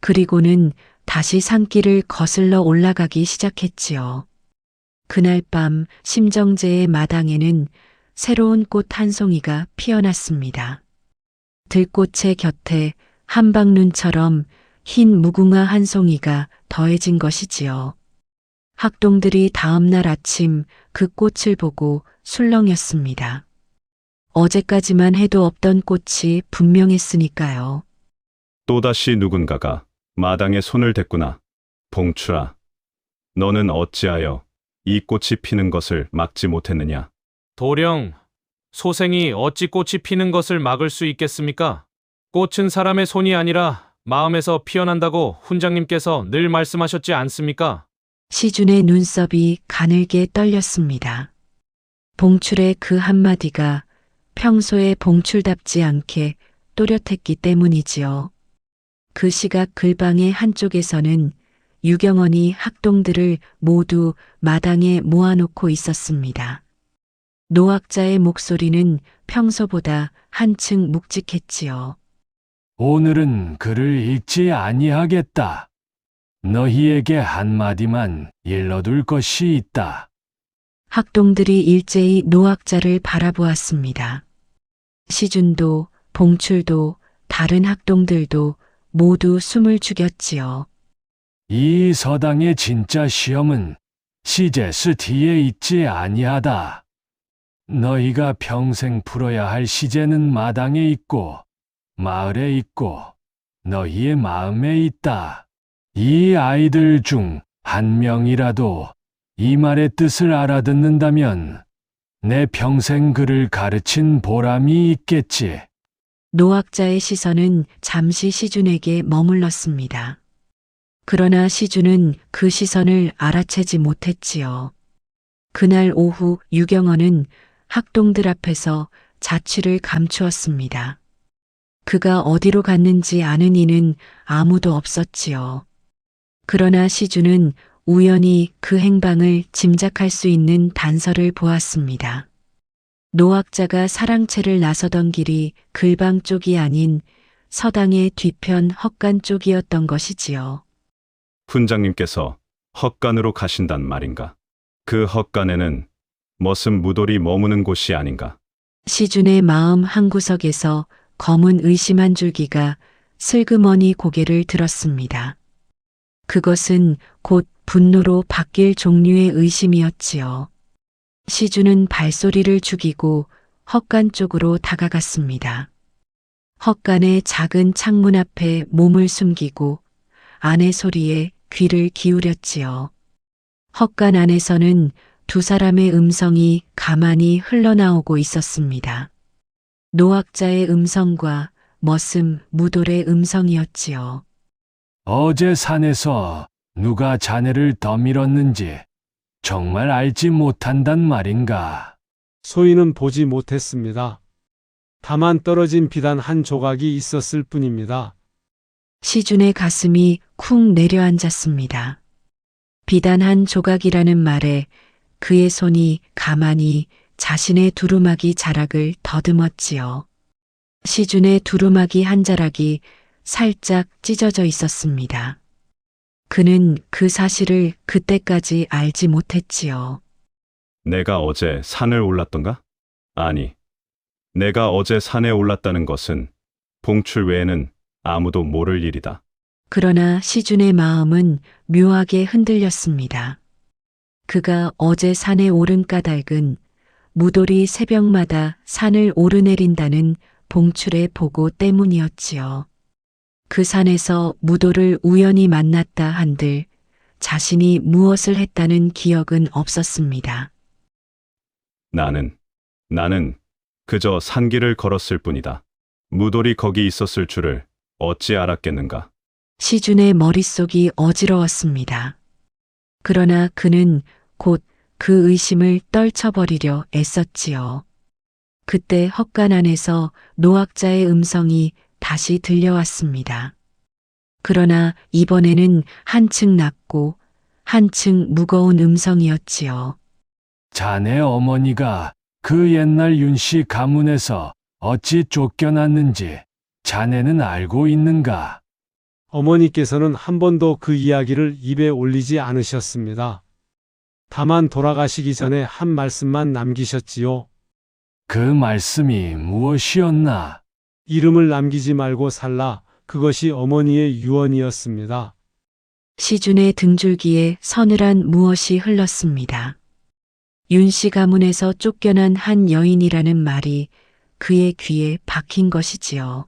그리고는 다시 산길을 거슬러 올라가기 시작했지요. 그날 밤 심정제의 마당에는 새로운 꽃 한 송이가 피어났습니다. 들꽃의 곁에 한방눈처럼 흰 무궁화 한 송이가 더해진 것이지요. 학동들이 다음날 아침 그 꽃을 보고 술렁였습니다. 어제까지만 해도 없던 꽃이 분명했으니까요. 또다시 누군가가 마당에 손을 댔구나. 봉출아, 너는 어찌하여 이 꽃이 피는 것을 막지 못했느냐? 도령, 소생이 어찌 꽃이 피는 것을 막을 수 있겠습니까? 꽃은 사람의 손이 아니라 마음에서 피어난다고 훈장님께서 늘 말씀하셨지 않습니까? 시준의 눈썹이 가늘게 떨렸습니다. 봉출의 그 한마디가 평소에 봉출답지 않게 또렷했기 때문이지요. 그 시각 글방의 한쪽에서는 유경원이 학동들을 모두 마당에 모아놓고 있었습니다. 노학자의 목소리는 평소보다 한층 묵직했지요. 오늘은 글을 읽지 아니하겠다. 너희에게 한마디만 일러둘 것이 있다. 학동들이 일제히 노학자를 바라보았습니다. 시준도 봉출도 다른 학동들도 모두 숨을 죽였지요. 이 서당의 진짜 시험은 시제스 뒤에 있지 아니하다. 너희가 평생 풀어야 할 시제는 마당에 있고 마을에 있고 너희의 마음에 있다. 이 아이들 중 한 명이라도 이 말의 뜻을 알아듣는다면 내 평생 그를 가르친 보람이 있겠지. 노학자의 시선은 잠시 시준에게 머물렀습니다. 그러나 시준은 그 시선을 알아채지 못했지요. 그날 오후 유경원은 학동들 앞에서 자취를 감추었습니다. 그가 어디로 갔는지 아는 이는 아무도 없었지요. 그러나 시준은 우연히 그 행방을 짐작할 수 있는 단서를 보았습니다. 노학자가 사랑채를 나서던 길이 글방 쪽이 아닌 서당의 뒤편 헛간 쪽이었던 것이지요. 훈장님께서 헛간으로 가신단 말인가? 그 헛간에는 머슴 무돌이 머무는 곳이 아닌가? 시준의 마음 한구석에서 검은 의심 한 줄기가 슬그머니 고개를 들었습니다. 그것은 곧 분노로 바뀔 종류의 의심이었지요. 시준은 발소리를 죽이고 헛간 쪽으로 다가갔습니다. 헛간의 작은 창문 앞에 몸을 숨기고 아내 소리에 귀를 기울였지요. 헛간 안에서는 두 사람의 음성이 가만히 흘러나오고 있었습니다. 노학자의 음성과 머슴 무돌의 음성이었지요. 어제 산에서 누가 자네를 떠밀었는지 정말 알지 못한단 말인가? 소인은 보지 못했습니다. 다만 떨어진 비단 한 조각이 있었을 뿐입니다. 시준의 가슴이 쿵 내려앉았습니다. 비단 한 조각이라는 말에 그의 손이 가만히 자신의 두루마기 자락을 더듬었지요. 시준의 두루마기 한 자락이 살짝 찢어져 있었습니다. 그는 그 사실을 그때까지 알지 못했지요. 내가 어제 산을 올랐던가? 아니, 내가 어제 산에 올랐다는 것은 봉출 외에는 아무도 모를 일이다. 그러나 시준의 마음은 묘하게 흔들렸습니다. 그가 어제 산에 오른 까닭은 무돌이 새벽마다 산을 오르내린다는 봉출의 보고 때문이었지요. 그 산에서 무돌을 우연히 만났다 한들 자신이 무엇을 했다는 기억은 없었습니다. 나는 그저 산길을 걸었을 뿐이다. 무돌이 거기 있었을 줄을 어찌 알았겠는가? 시준의 머릿속이 어지러웠습니다. 그러나 그는 곧 그 의심을 떨쳐버리려 애썼지요. 그때 헛간 안에서 노학자의 음성이 다시 들려왔습니다. 그러나 이번에는 한층 낮고 한층 무거운 음성이었지요. 자네 어머니가 그 옛날 윤씨 가문에서 어찌 쫓겨났는지 자네는 알고 있는가? 어머니께서는 한 번도 그 이야기를 입에 올리지 않으셨습니다. 다만 돌아가시기 전에 한 말씀만 남기셨지요. 그 말씀이 무엇이었나? 이름을 남기지 말고 살라. 그것이 어머니의 유언이었습니다. 시준의 등줄기에 서늘한 무엇이 흘렀습니다. 윤씨 가문에서 쫓겨난 한 여인이라는 말이 그의 귀에 박힌 것이지요.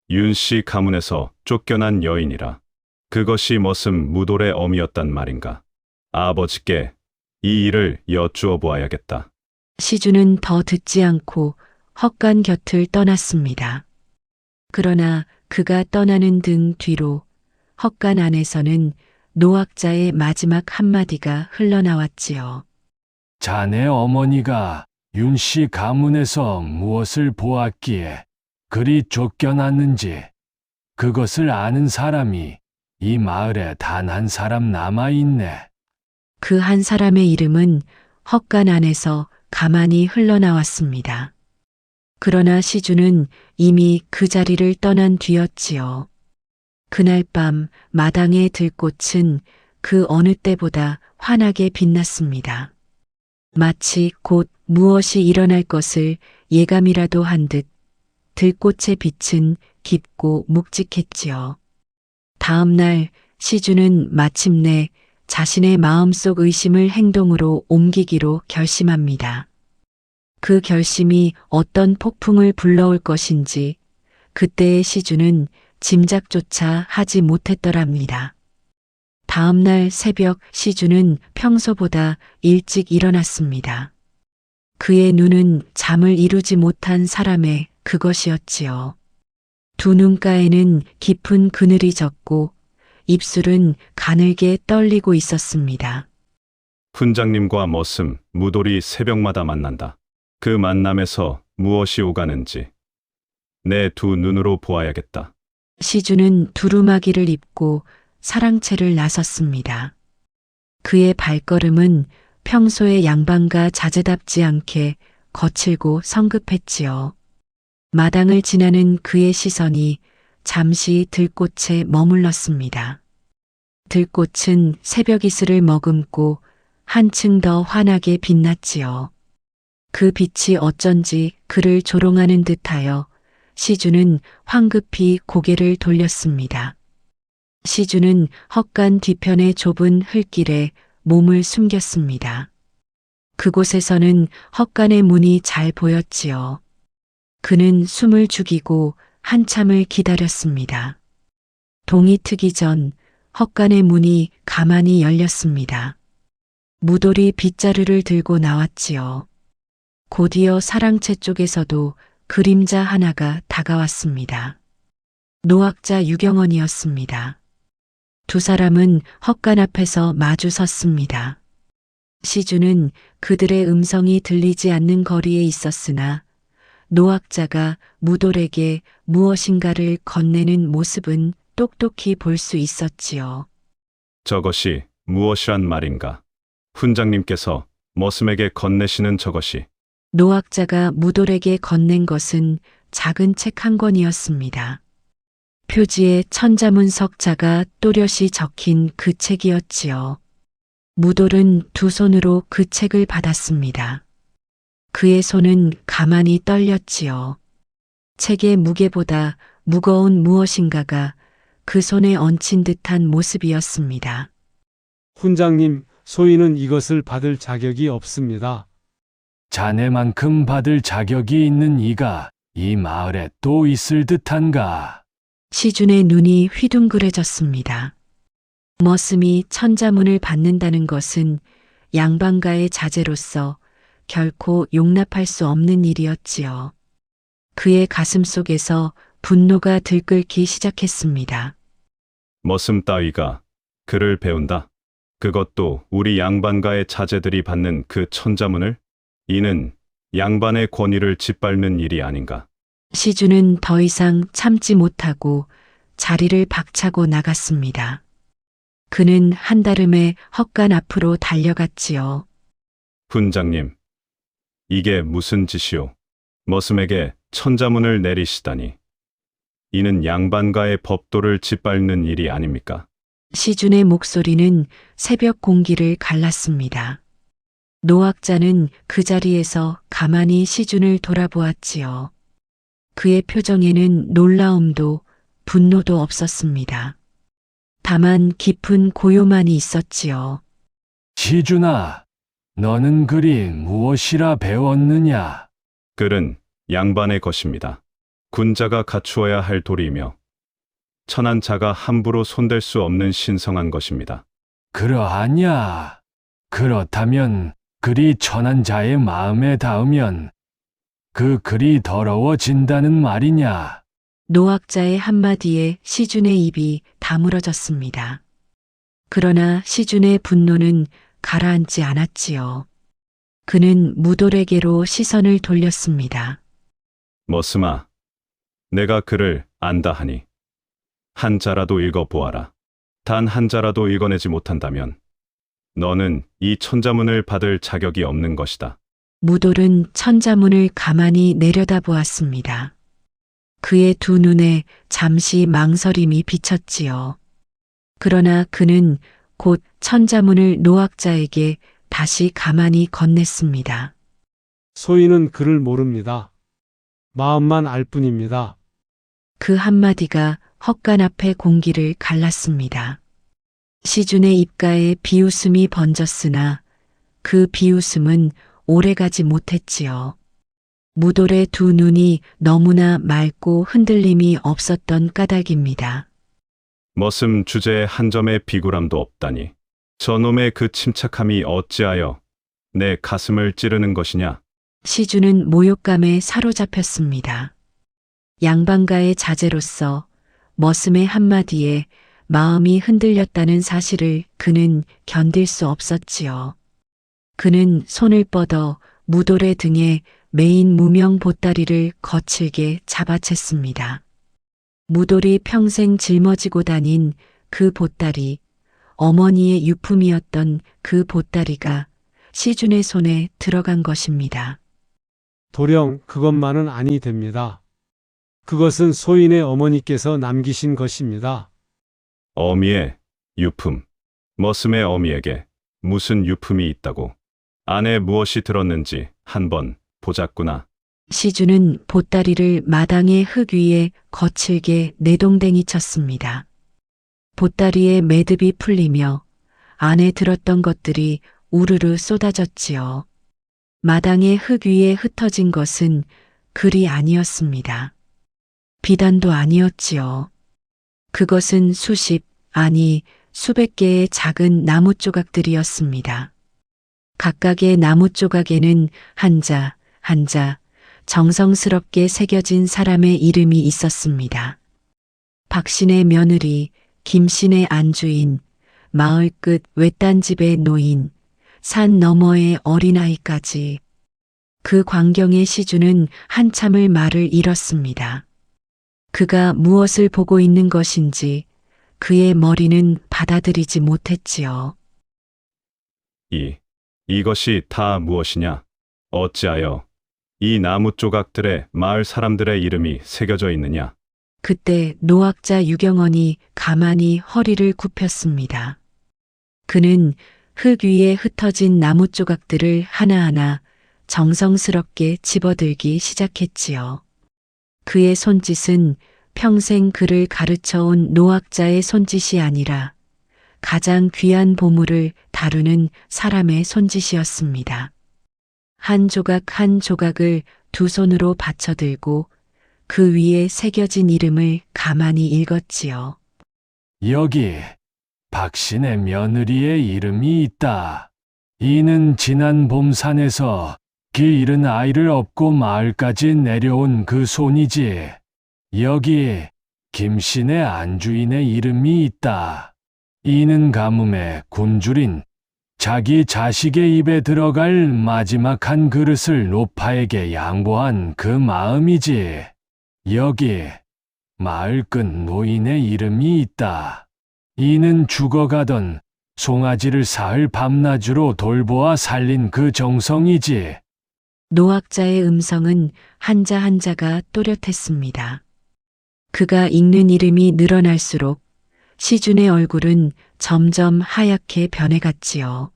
윤씨 가문에서 쫓겨난 여인이라. 그것이 머슴 무돌의 어미였단 말인가? 아버지께 이 일을 여쭈어 보아야겠다. 시준은 더 듣지 않고 헛간 곁을 떠났습니다. 그러나 그가 떠나는 등 뒤로 헛간 안에서는 노학자의 마지막 한마디가 흘러나왔지요. 자네 어머니가 윤씨 가문에서 무엇을 보았기에 그리 쫓겨났는지 그것을 아는 사람이 이 마을에 단 한 사람 남아있네. 그 한 사람의 이름은 헛간 안에서 가만히 흘러나왔습니다. 그러나 시준은 이미 그 자리를 떠난 뒤였지요. 그날 밤 마당의 들꽃은 그 어느 때보다 환하게 빛났습니다. 마치 곧 무엇이 일어날 것을 예감이라도 한 듯 들꽃의 빛은 깊고 묵직했지요. 다음 날 시준은 마침내 자신의 마음속 의심을 행동으로 옮기기로 결심합니다. 그 결심이 어떤 폭풍을 불러올 것인지 그때의 시준은 짐작조차 하지 못했더랍니다. 다음 날 새벽 시준은 평소보다 일찍 일어났습니다. 그의 눈은 잠을 이루지 못한 사람의 그것이었지요. 두 눈가에는 깊은 그늘이 졌고 입술은 가늘게 떨리고 있었습니다. 훈장님과 머슴 무돌이 새벽마다 만난다. 그 만남에서 무엇이 오가는지 내 두 눈으로 보아야겠다. 시준은 두루마기를 입고 사랑채를 나섰습니다. 그의 발걸음은 평소의 양반과 자제답지 않게 거칠고 성급했지요. 마당을 지나는 그의 시선이 잠시 들꽃에 머물렀습니다. 들꽃은 새벽 이슬을 머금고 한층 더 환하게 빛났지요. 그 빛이 어쩐지 그를 조롱하는 듯하여 시준은 황급히 고개를 돌렸습니다. 시준은 헛간 뒤편의 좁은 흙길에 몸을 숨겼습니다. 그곳에서는 헛간의 문이 잘 보였지요. 그는 숨을 죽이고 한참을 기다렸습니다. 동이 트기 전 헛간의 문이 가만히 열렸습니다. 무돌이 빗자루를 들고 나왔지요. 곧이어 사랑채 쪽에서도 그림자 하나가 다가왔습니다. 노학자 유경원이었습니다. 두 사람은 헛간 앞에서 마주 섰습니다. 시준은 그들의 음성이 들리지 않는 거리에 있었으나 노학자가 무돌에게 무엇인가를 건네는 모습은 똑똑히 볼 수 있었지요. 저것이 무엇이란 말인가? 훈장님께서 머슴에게 건네시는 저것이 노학자가 무돌에게 건넨 것은 작은 책 한 권이었습니다. 표지에 천자문 석자가 또렷이 적힌 그 책이었지요. 무돌은 두 손으로 그 책을 받았습니다. 그의 손은 가만히 떨렸지요. 책의 무게보다 무거운 무엇인가가 그 손에 얹힌 듯한 모습이었습니다. 훈장님, 소인은 이것을 받을 자격이 없습니다. 자네만큼 받을 자격이 있는 이가 이 마을에 또 있을 듯한가? 시준의 눈이 휘둥그레졌습니다. 머슴이 천자문을 받는다는 것은 양반가의 자제로서 결코 용납할 수 없는 일이었지요. 그의 가슴 속에서 분노가 들끓기 시작했습니다. 머슴 따위가 글을 배운다. 그것도 우리 양반가의 자제들이 받는 그 천자문을? 이는 양반의 권위를 짓밟는 일이 아닌가. 시준은 더 이상 참지 못하고 자리를 박차고 나갔습니다. 그는 한달음에 헛간 앞으로 달려갔지요. 훈장님, 이게 무슨 짓이오? 머슴에게 천자문을 내리시다니. 이는 양반가의 법도를 짓밟는 일이 아닙니까? 시준의 목소리는 새벽 공기를 갈랐습니다. 노학자는 그 자리에서 가만히 시준을 돌아보았지요. 그의 표정에는 놀라움도 분노도 없었습니다. 다만 깊은 고요만이 있었지요. 시준아, 너는 글이 무엇이라 배웠느냐? 글은 양반의 것입니다. 군자가 갖추어야 할 도리이며 천한 자가 함부로 손댈 수 없는 신성한 것입니다. 그러하냐? 그렇다면 글이 천한 자의 마음에 닿으면 그 글이 더러워진다는 말이냐? 노학자의 한마디에 시준의 입이 다물어졌습니다. 그러나 시준의 분노는 가라앉지 않았지요. 그는 무돌에게로 시선을 돌렸습니다. 머슴아, 내가 글을 안다 하니 한 자라도 읽어보아라. 단 한 자라도 읽어내지 못한다면 너는 이 천자문을 받을 자격이 없는 것이다. 무돌은 천자문을 가만히 내려다보았습니다. 그의 두 눈에 잠시 망설임이 비쳤지요. 그러나 그는 곧 천자문을 노학자에게 다시 가만히 건넸습니다. 소인은 글을 모릅니다. 마음만 알 뿐입니다. 그 한마디가 헛간 앞의 공기를 갈랐습니다. 시준의 입가에 비웃음이 번졌으나 그 비웃음은 오래가지 못했지요. 무돌의 두 눈이 너무나 맑고 흔들림이 없었던 까닭입니다. 머슴 주제에 한 점의 비굴함도 없다니. 저놈의 그 침착함이 어찌하여 내 가슴을 찌르는 것이냐? 시준은 모욕감에 사로잡혔습니다. 양반가의 자제로서 머슴의 한마디에 마음이 흔들렸다는 사실을 그는 견딜 수 없었지요. 그는 손을 뻗어 무돌의 등에 메인 무명 보따리를 거칠게 잡아챘습니다. 무돌이 평생 짊어지고 다닌 그 보따리, 어머니의 유품이었던 그 보따리가 시준의 손에 들어간 것입니다. 도령 그것만은 아니 됩니다. 그것은 소인의 어머니께서 남기신 것입니다. 어미의 유품. 머슴의 어미에게 무슨 유품이 있다고? 안에 무엇이 들었는지 한번 보자꾸나. 시준은 보따리를 마당의 흙 위에 거칠게 내동댕이 쳤습니다. 보따리의 매듭이 풀리며 안에 들었던 것들이 우르르 쏟아졌지요. 마당의 흙 위에 흩어진 것은 글이 아니었습니다. 비단도 아니었지요. 그것은 수십, 아니 수백 개의 작은 나무 조각들이었습니다. 각각의 나무 조각에는 한자, 한자, 정성스럽게 새겨진 사람의 이름이 있었습니다. 박신의 며느리, 김신의 안주인, 마을 끝 외딴 집의 노인, 산 너머의 어린아이까지. 그 광경에 시준은 한참을 말을 잃었습니다. 그가 무엇을 보고 있는 것인지 그의 머리는 받아들이지 못했지요. 이것이 다 무엇이냐? 어찌하여 이 나무 조각들에 마을 사람들의 이름이 새겨져 있느냐? 그때 노학자 유경원이 가만히 허리를 굽혔습니다. 그는 흙 위에 흩어진 나무 조각들을 하나하나 정성스럽게 집어들기 시작했지요. 그의 손짓은 평생 그를 가르쳐온 노학자의 손짓이 아니라 가장 귀한 보물을 다루는 사람의 손짓이었습니다. 한 조각 한 조각을 두 손으로 받쳐들고 그 위에 새겨진 이름을 가만히 읽었지요. 여기 박신의 며느리의 이름이 있다. 이는 지난 봄 산에서 길 잃은 아이를 업고 마을까지 내려온 그 손이지. 여기 김신의 안주인의 이름이 있다. 이는 가뭄에 굶주린 자기 자식의 입에 들어갈 마지막 한 그릇을 노파에게 양보한 그 마음이지. 여기 마을 끝 노인의 이름이 있다. 이는 죽어가던 송아지를 사흘 밤낮으로 돌보아 살린 그 정성이지. 노학자의 음성은 한자 한자가 또렷했습니다. 그가 읽는 이름이 늘어날수록 시준의 얼굴은 점점 하얗게 변해갔지요.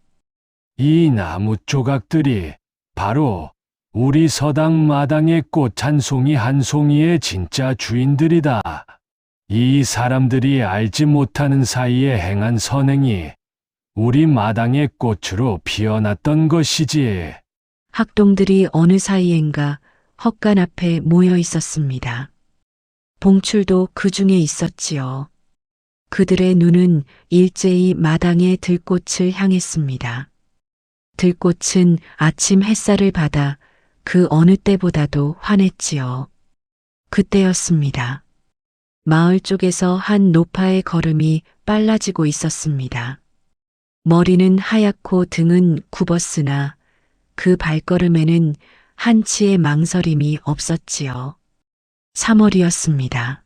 이 나무 조각들이 바로 우리 서당 마당의 꽃 한 송이 한 송이의 진짜 주인들이다. 이 사람들이 알지 못하는 사이에 행한 선행이 우리 마당의 꽃으로 피어났던 것이지. 학동들이 어느 사이엔가 헛간 앞에 모여 있었습니다. 봉출도 그 중에 있었지요. 그들의 눈은 일제히 마당의 들꽃을 향했습니다. 들꽃은 아침 햇살을 받아 그 어느 때보다도 환했지요. 그때였습니다. 마을 쪽에서 한 노파의 걸음이 빨라지고 있었습니다. 머리는 하얗고 등은 굽었으나 그 발걸음에는 한치의 망설임이 없었지요. 3월이었습니다.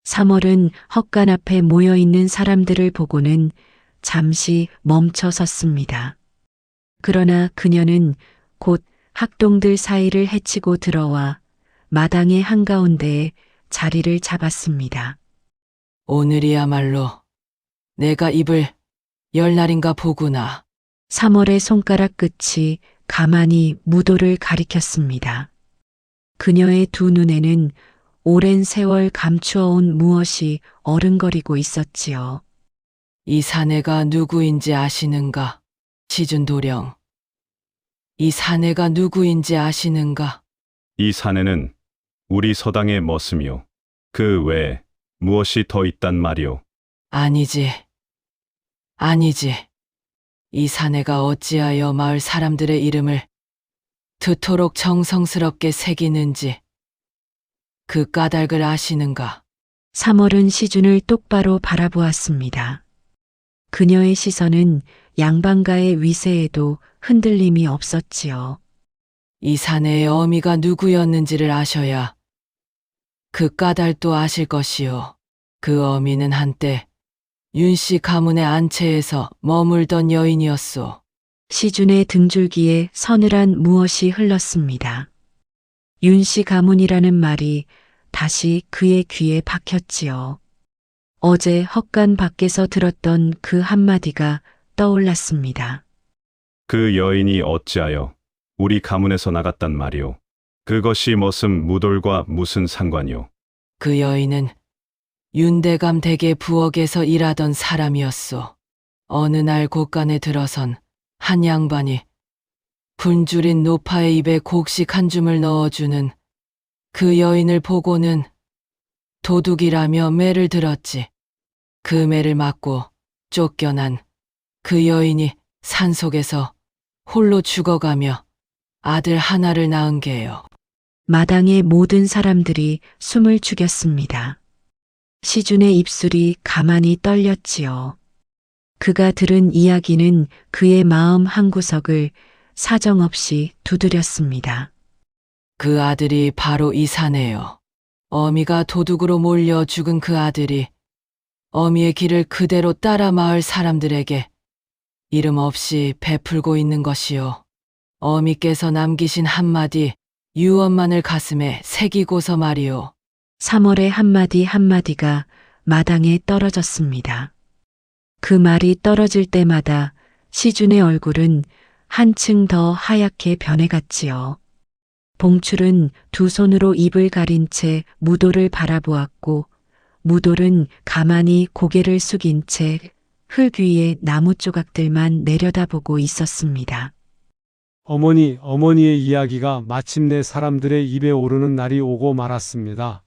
3월은 헛간 앞에 모여있는 사람들을 보고는 잠시 멈춰 섰습니다. 그러나 그녀는 곧 학동들 사이를 헤치고 들어와 마당의 한가운데에 자리를 잡았습니다. 오늘이야말로 내가 입을 열 날인가 보구나. 3월의 손가락 끝이 가만히 무도를 가리켰습니다. 그녀의 두 눈에는 오랜 세월 감추어온 무엇이 어른거리고 있었지요. 이 사내가 누구인지 아시는가? 시준도령. 이 사내가 누구인지 아시는가? 이 사내는 우리 서당의 머슴이요. 그 외에 무엇이 더 있단 말이오. 아니지. 아니지. 이 사내가 어찌하여 마을 사람들의 이름을 그토록 정성스럽게 새기는지 그 까닭을 아시는가? 3월은 시준을 똑바로 바라보았습니다. 그녀의 시선은 양반가의 위세에도 흔들림이 없었지요. 이 사내의 어미가 누구였는지를 아셔야 그 까닭도 아실 것이요. 그 어미는 한때 윤씨 가문의 안채에서 머물던 여인이었소. 시준의 등줄기에 서늘한 무엇이 흘렀습니다. 윤씨 가문이라는 말이 다시 그의 귀에 박혔지요. 어제 헛간 밖에서 들었던 그 한마디가 떠올랐습니다. 그 여인이 어찌하여 우리 가문에서 나갔단 말이오. 그것이 머슴 무돌과 무슨 상관이오. 그 여인은 윤대감 댁의 부엌에서 일하던 사람이었소. 어느 날 곳간에 들어선 한 양반이 굶주린 노파의 입에 곡식 한 줌을 넣어주는 그 여인을 보고는 도둑이라며 매를 들었지. 그 매를 맞고 쫓겨난 그 여인이 산속에서 홀로 죽어가며 아들 하나를 낳은 게요. 마당의 모든 사람들이 숨을 죽였습니다. 시준의 입술이 가만히 떨렸지요. 그가 들은 이야기는 그의 마음 한구석을 사정없이 두드렸습니다. 그 아들이 바로 이 사내요. 어미가 도둑으로 몰려 죽은 그 아들이 어미의 길을 그대로 따라 마을 사람들에게 이름 없이 베풀고 있는 것이요. 어미께서 남기신 한마디 유언만을 가슴에 새기고서 말이요. 3월의 한마디 한마디가 마당에 떨어졌습니다. 그 말이 떨어질 때마다 시준의 얼굴은 한층 더 하얗게 변해갔지요. 봉출은 두 손으로 입을 가린 채 무도를 바라보았고 무돌은 가만히 고개를 숙인 채 흙 위에 나무 조각들만 내려다보고 있었습니다. 어머니의 이야기가 마침내 사람들의 입에 오르는 날이 오고 말았습니다.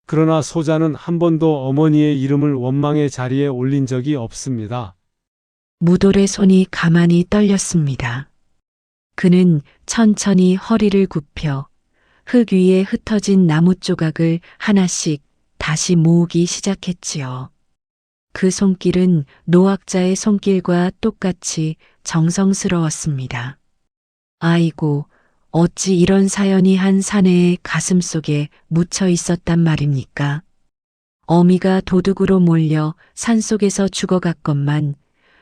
그러나 소자는 한 번도 어머니의 이름을 원망의 자리에 올린 적이 없습니다. 무돌의 손이 가만히 떨렸습니다. 그는 천천히 허리를 굽혀 흙 위에 흩어진 나무 조각을 하나씩 다시 모으기 시작했지요. 그 손길은 노학자의 손길과 똑같이 정성스러웠습니다. 아이고, 어찌 이런 사연이 한 사내의 가슴 속에 묻혀 있었단 말입니까? 어미가 도둑으로 몰려 산속에서 죽어갔건만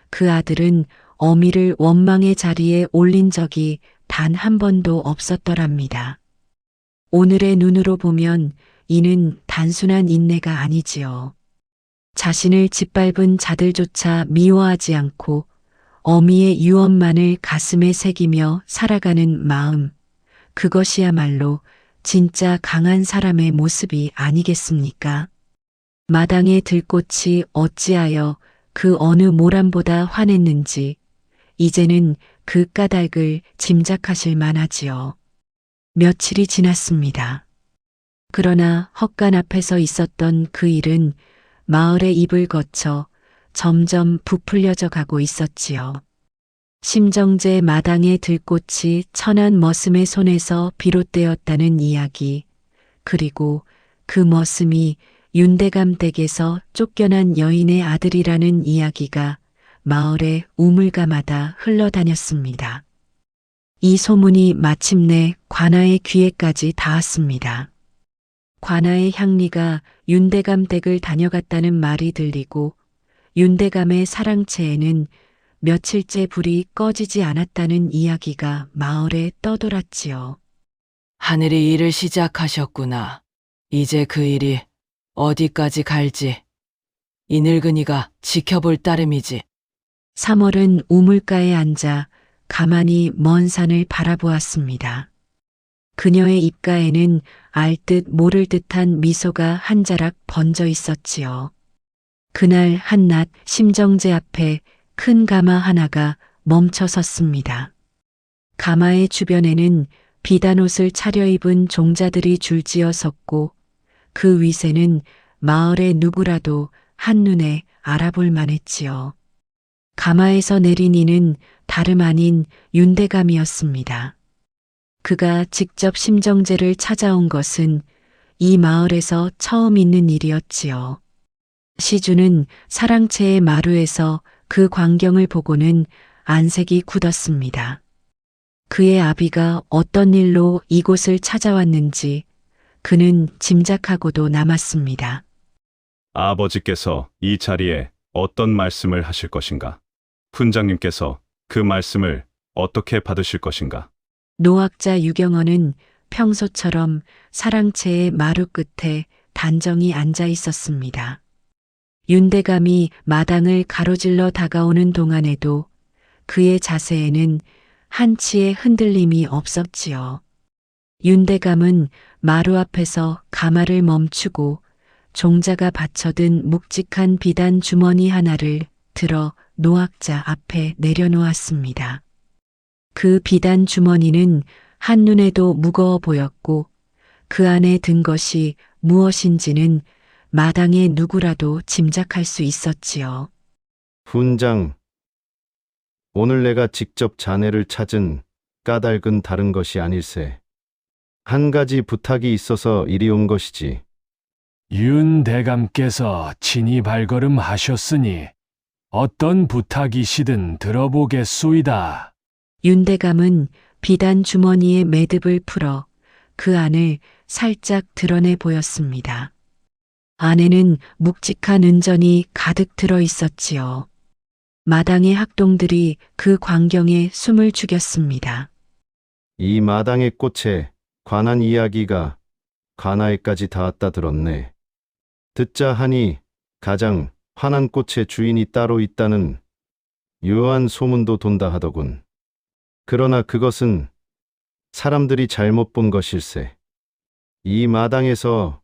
그 아들은 어미를 원망의 자리에 올린 적이 단 한 번도 없었더랍니다. 오늘의 눈으로 보면 이는 단순한 인내가 아니지요. 자신을 짓밟은 자들조차 미워하지 않고 어미의 유언만을 가슴에 새기며 살아가는 마음, 그것이야말로 진짜 강한 사람의 모습이 아니겠습니까? 마당의 들꽃이 어찌하여 그 어느 모란보다 환했는지 이제는 그 까닭을 짐작하실 만하지요. 며칠이 지났습니다. 그러나 헛간 앞에서 있었던 그 일은 마을의 입을 거쳐 점점 부풀려져 가고 있었지요. 심정제 마당의 들꽃이 천한 머슴의 손에서 비롯되었다는 이야기, 그리고 그 머슴이 윤대감 댁에서 쫓겨난 여인의 아들이라는 이야기가 마을의 우물가마다 흘러다녔습니다. 이 소문이 마침내 관아의 귀에까지 닿았습니다. 관아의 향리가 윤대감 댁을 다녀갔다는 말이 들리고 윤대감의 사랑채에는 며칠째 불이 꺼지지 않았다는 이야기가 마을에 떠돌았지요. 하늘이 일을 시작하셨구나. 이제 그 일이 어디까지 갈지 이 늙은이가 지켜볼 따름이지. 3월은 우물가에 앉아 가만히 먼 산을 바라보았습니다. 그녀의 입가에는 알 듯 모를 듯한 미소가 한 자락 번져 있었지요. 그날 한낮 심정제 앞에 큰 가마 하나가 멈춰 섰습니다. 가마의 주변에는 비단옷을 차려입은 종자들이 줄지어 섰고 그 위세는 마을의 누구라도 한눈에 알아볼 만했지요. 가마에서 내린 이는 다름 아닌 윤대감이었습니다. 그가 직접 심정제를 찾아온 것은 이 마을에서 처음 있는 일이었지요. 시주는 사랑채의 마루에서 그 광경을 보고는 안색이 굳었습니다. 그의 아비가 어떤 일로 이곳을 찾아왔는지 그는 짐작하고도 남았습니다. 아버지께서 이 자리에 어떤 말씀을 하실 것인가? 훈장님께서 그 말씀을 어떻게 받으실 것인가? 노학자 유경원은 평소처럼 사랑채의 마루 끝에 단정히 앉아 있었습니다. 윤대감이 마당을 가로질러 다가오는 동안에도 그의 자세에는 한치의 흔들림이 없었지요. 윤대감은 마루 앞에서 가마를 멈추고 종자가 받쳐든 묵직한 비단 주머니 하나를 들어 노학자 앞에 내려놓았습니다. 그 비단 주머니는 한눈에도 무거워 보였고 그 안에 든 것이 무엇인지는 마당의 누구라도 짐작할 수 있었지요. 훈장, 오늘 내가 직접 자네를 찾은 까닭은 다른 것이 아닐세. 한 가지 부탁이 있어서 이리 온 것이지. 윤 대감께서 친히 발걸음하셨으니 어떤 부탁이시든 들어보겠소이다. 윤대감은 비단 주머니의 매듭을 풀어 그 안을 살짝 드러내 보였습니다. 안에는 묵직한 은전이 가득 들어 있었지요. 마당의 학동들이 그 광경에 숨을 죽였습니다. 이 마당의 꽃에 관한 이야기가 관아에까지 닿았다 들었네. 듣자 하니 가장 환한 꽃의 주인이 따로 있다는 유효한 소문도 돈다 하더군. 그러나 그것은 사람들이 잘못 본 것일세. 이 마당에서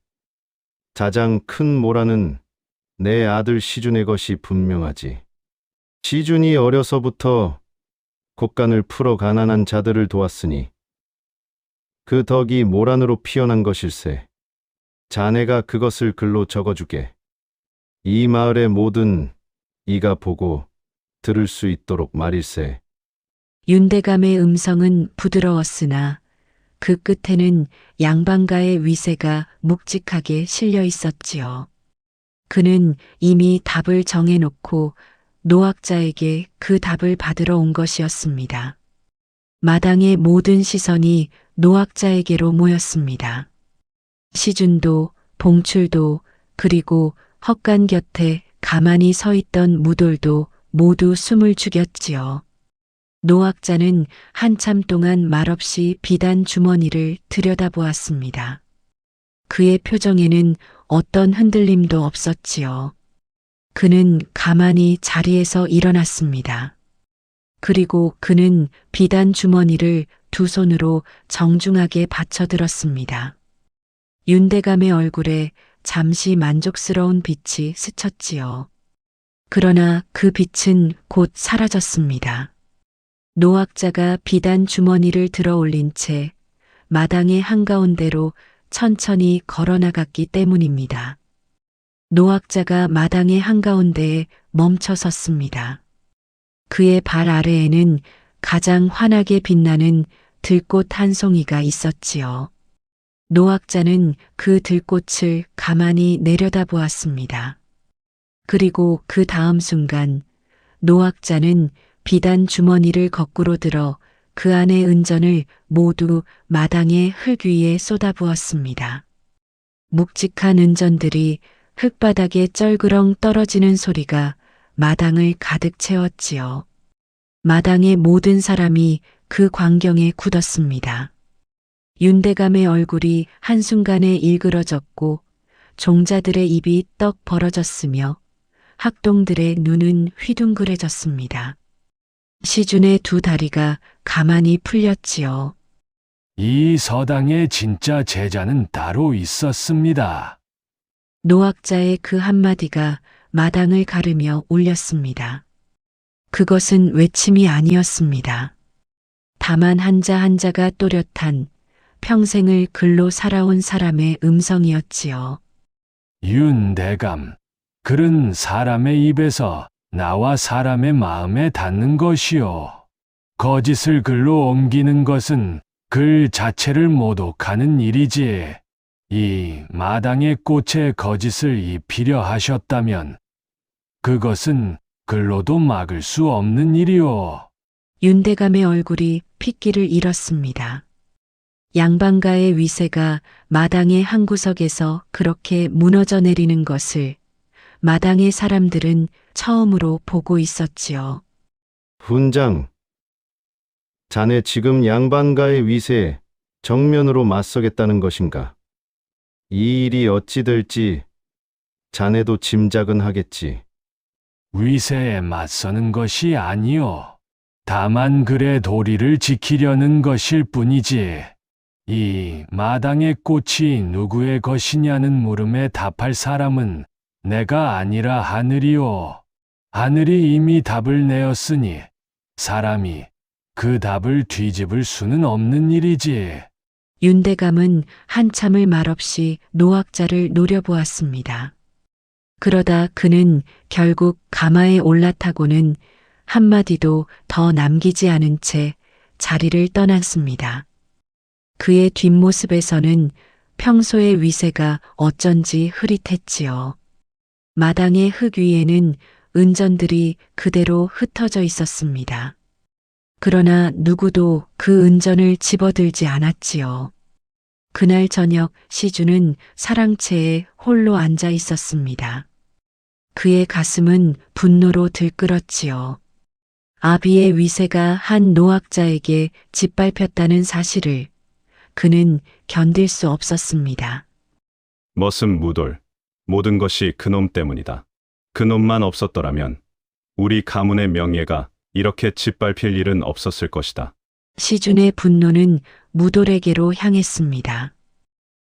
가장 큰 모라는 내 아들 시준의 것이 분명하지. 시준이 어려서부터 곡간을 풀어 가난한 자들을 도왔으니 그 덕이 모란으로 피어난 것일세. 자네가 그것을 글로 적어주게. 이 마을의 모든 이가 보고 들을 수 있도록 말일세. 윤대감의 음성은 부드러웠으나 그 끝에는 양반가의 위세가 묵직하게 실려 있었지요. 그는 이미 답을 정해놓고 노학자에게 그 답을 받으러 온 것이었습니다. 마당의 모든 시선이 노학자에게로 모였습니다. 시준도, 봉출도, 그리고 헛간 곁에 가만히 서 있던 무돌도 모두 숨을 죽였지요. 노학자는 한참 동안 말없이 비단 주머니를 들여다보았습니다. 그의 표정에는 어떤 흔들림도 없었지요. 그는 가만히 자리에서 일어났습니다. 그리고 그는 비단 주머니를 두 손으로 정중하게 받쳐들었습니다. 윤대감의 얼굴에 잠시 만족스러운 빛이 스쳤지요. 그러나 그 빛은 곧 사라졌습니다. 노학자가 비단 주머니를 들어 올린 채 마당의 한가운데로 천천히 걸어나갔기 때문입니다. 노학자가 마당의 한가운데에 멈춰 섰습니다. 그의 발 아래에는 가장 환하게 빛나는 들꽃 한 송이가 있었지요. 노학자는 그 들꽃을 가만히 내려다보았습니다. 그리고 그 다음 순간 노학자는 비단 주머니를 거꾸로 들어 그 안의 은전을 모두 마당의 흙 위에 쏟아부었습니다. 묵직한 은전들이 흙바닥에 쩔그렁 떨어지는 소리가 마당을 가득 채웠지요. 마당의 모든 사람이 그 광경에 굳었습니다. 윤대감의 얼굴이 한순간에 일그러졌고 종자들의 입이 떡 벌어졌으며 학동들의 눈은 휘둥그레졌습니다. 시준의 두 다리가 가만히 풀렸지요. 이 서당의 진짜 제자는 따로 있었습니다. 노학자의 그 한마디가 마당을 가르며 울렸습니다. 그것은 외침이 아니었습니다. 다만 한자 한자가 또렷한 평생을 글로 살아온 사람의 음성이었지요. 윤대감, 글은 사람의 입에서 나와 사람의 마음에 닿는 것이요. 거짓을 글로 옮기는 것은 글 자체를 모독하는 일이지. 이 마당의 꽃에 거짓을 입히려 하셨다면 그것은 글로도 막을 수 없는 일이오. 윤대감의 얼굴이 핏기를 잃었습니다. 양반가의 위세가 마당의 한 구석에서 그렇게 무너져 내리는 것을 마당의 사람들은 처음으로 보고 있었지요. 훈장, 자네 지금 양반가의 위세에 정면으로 맞서겠다는 것인가? 이 일이 어찌 될지 자네도 짐작은 하겠지. 위세에 맞서는 것이 아니오. 다만 글의 도리를 지키려는 것일 뿐이지. 이 마당의 꽃이 누구의 것이냐는 물음에 답할 사람은 내가 아니라 하늘이오. 하늘이 이미 답을 내었으니 사람이 그 답을 뒤집을 수는 없는 일이지. 윤대감은 한참을 말없이 노학자를 노려보았습니다. 그러다 그는 결국 가마에 올라타고는 한마디도 더 남기지 않은 채 자리를 떠났습니다. 그의 뒷모습에서는 평소의 위세가 어쩐지 흐릿했지요. 마당의 흙 위에는 은전들이 그대로 흩어져 있었습니다. 그러나 누구도 그 은전을 집어들지 않았지요. 그날 저녁 시주는 사랑채에 홀로 앉아 있었습니다. 그의 가슴은 분노로 들끓었지요. 아비의 위세가 한 노학자에게 짓밟혔다는 사실을 그는 견딜 수 없었습니다. 머슴 무돌. 모든 것이 그놈 때문이다. 그놈만 없었더라면 우리 가문의 명예가 이렇게 짓밟힐 일은 없었을 것이다. 시준의 분노는 무돌에게로 향했습니다.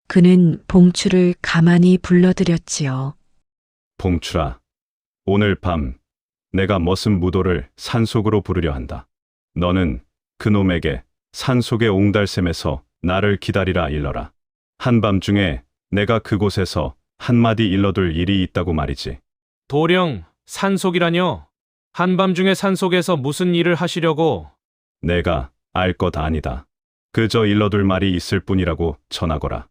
그는 봉추를 가만히 불러들였지요. 봉추라. 오늘 밤 내가 머슴 무도를 산속으로 부르려 한다. 너는 그놈에게 산속의 옹달샘에서 나를 기다리라 일러라. 한밤중에 내가 그곳에서 한마디 일러둘 일이 있다고 말이지. 도령, 산속이라뇨? 한밤중에 산속에서 무슨 일을 하시려고? 내가 알 것 아니다. 그저 일러둘 말이 있을 뿐이라고 전하거라.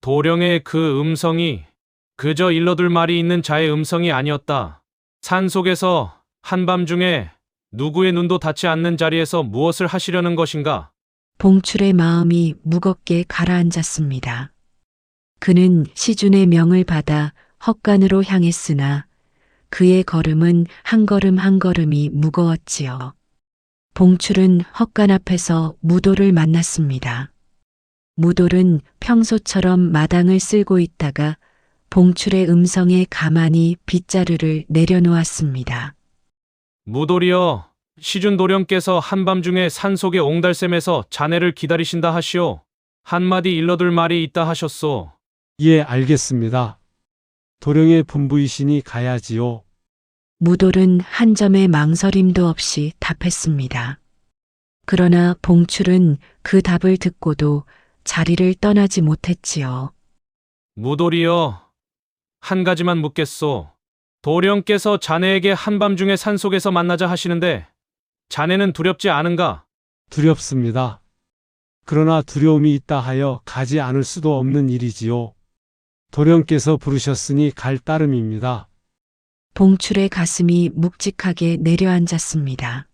도령의 그 음성이 그저 일러둘 말이 있는 자의 음성이 아니었다. 산속에서 한밤중에 누구의 눈도 닿지 않는 자리에서 무엇을 하시려는 것인가? 봉출의 마음이 무겁게 가라앉았습니다. 그는 시준의 명을 받아 헛간으로 향했으나 그의 걸음은 한 걸음 한 걸음이 무거웠지요. 봉출은 헛간 앞에서 무도를 만났습니다. 무돌은 평소처럼 마당을 쓸고 있다가 봉출의 음성에 가만히 빗자루를 내려놓았습니다. 무돌이여, 시준 도령께서 한밤중에 산속의 옹달샘에서 자네를 기다리신다 하시오. 한마디 일러둘 말이 있다 하셨소. 예, 알겠습니다. 도령의 분부이시니 가야지요. 무돌은 한 점의 망설임도 없이 답했습니다. 그러나 봉출은 그 답을 듣고도 자리를 떠나지 못했지요. 무돌이여, 한 가지만 묻겠소. 도령께서 자네에게 한밤중에 산속에서 만나자 하시는데 자네는 두렵지 않은가? 두렵습니다. 그러나 두려움이 있다 하여 가지 않을 수도 없는 일이지요. 도령께서 부르셨으니 갈 따름입니다. 봉출의 가슴이 묵직하게 내려앉았습니다.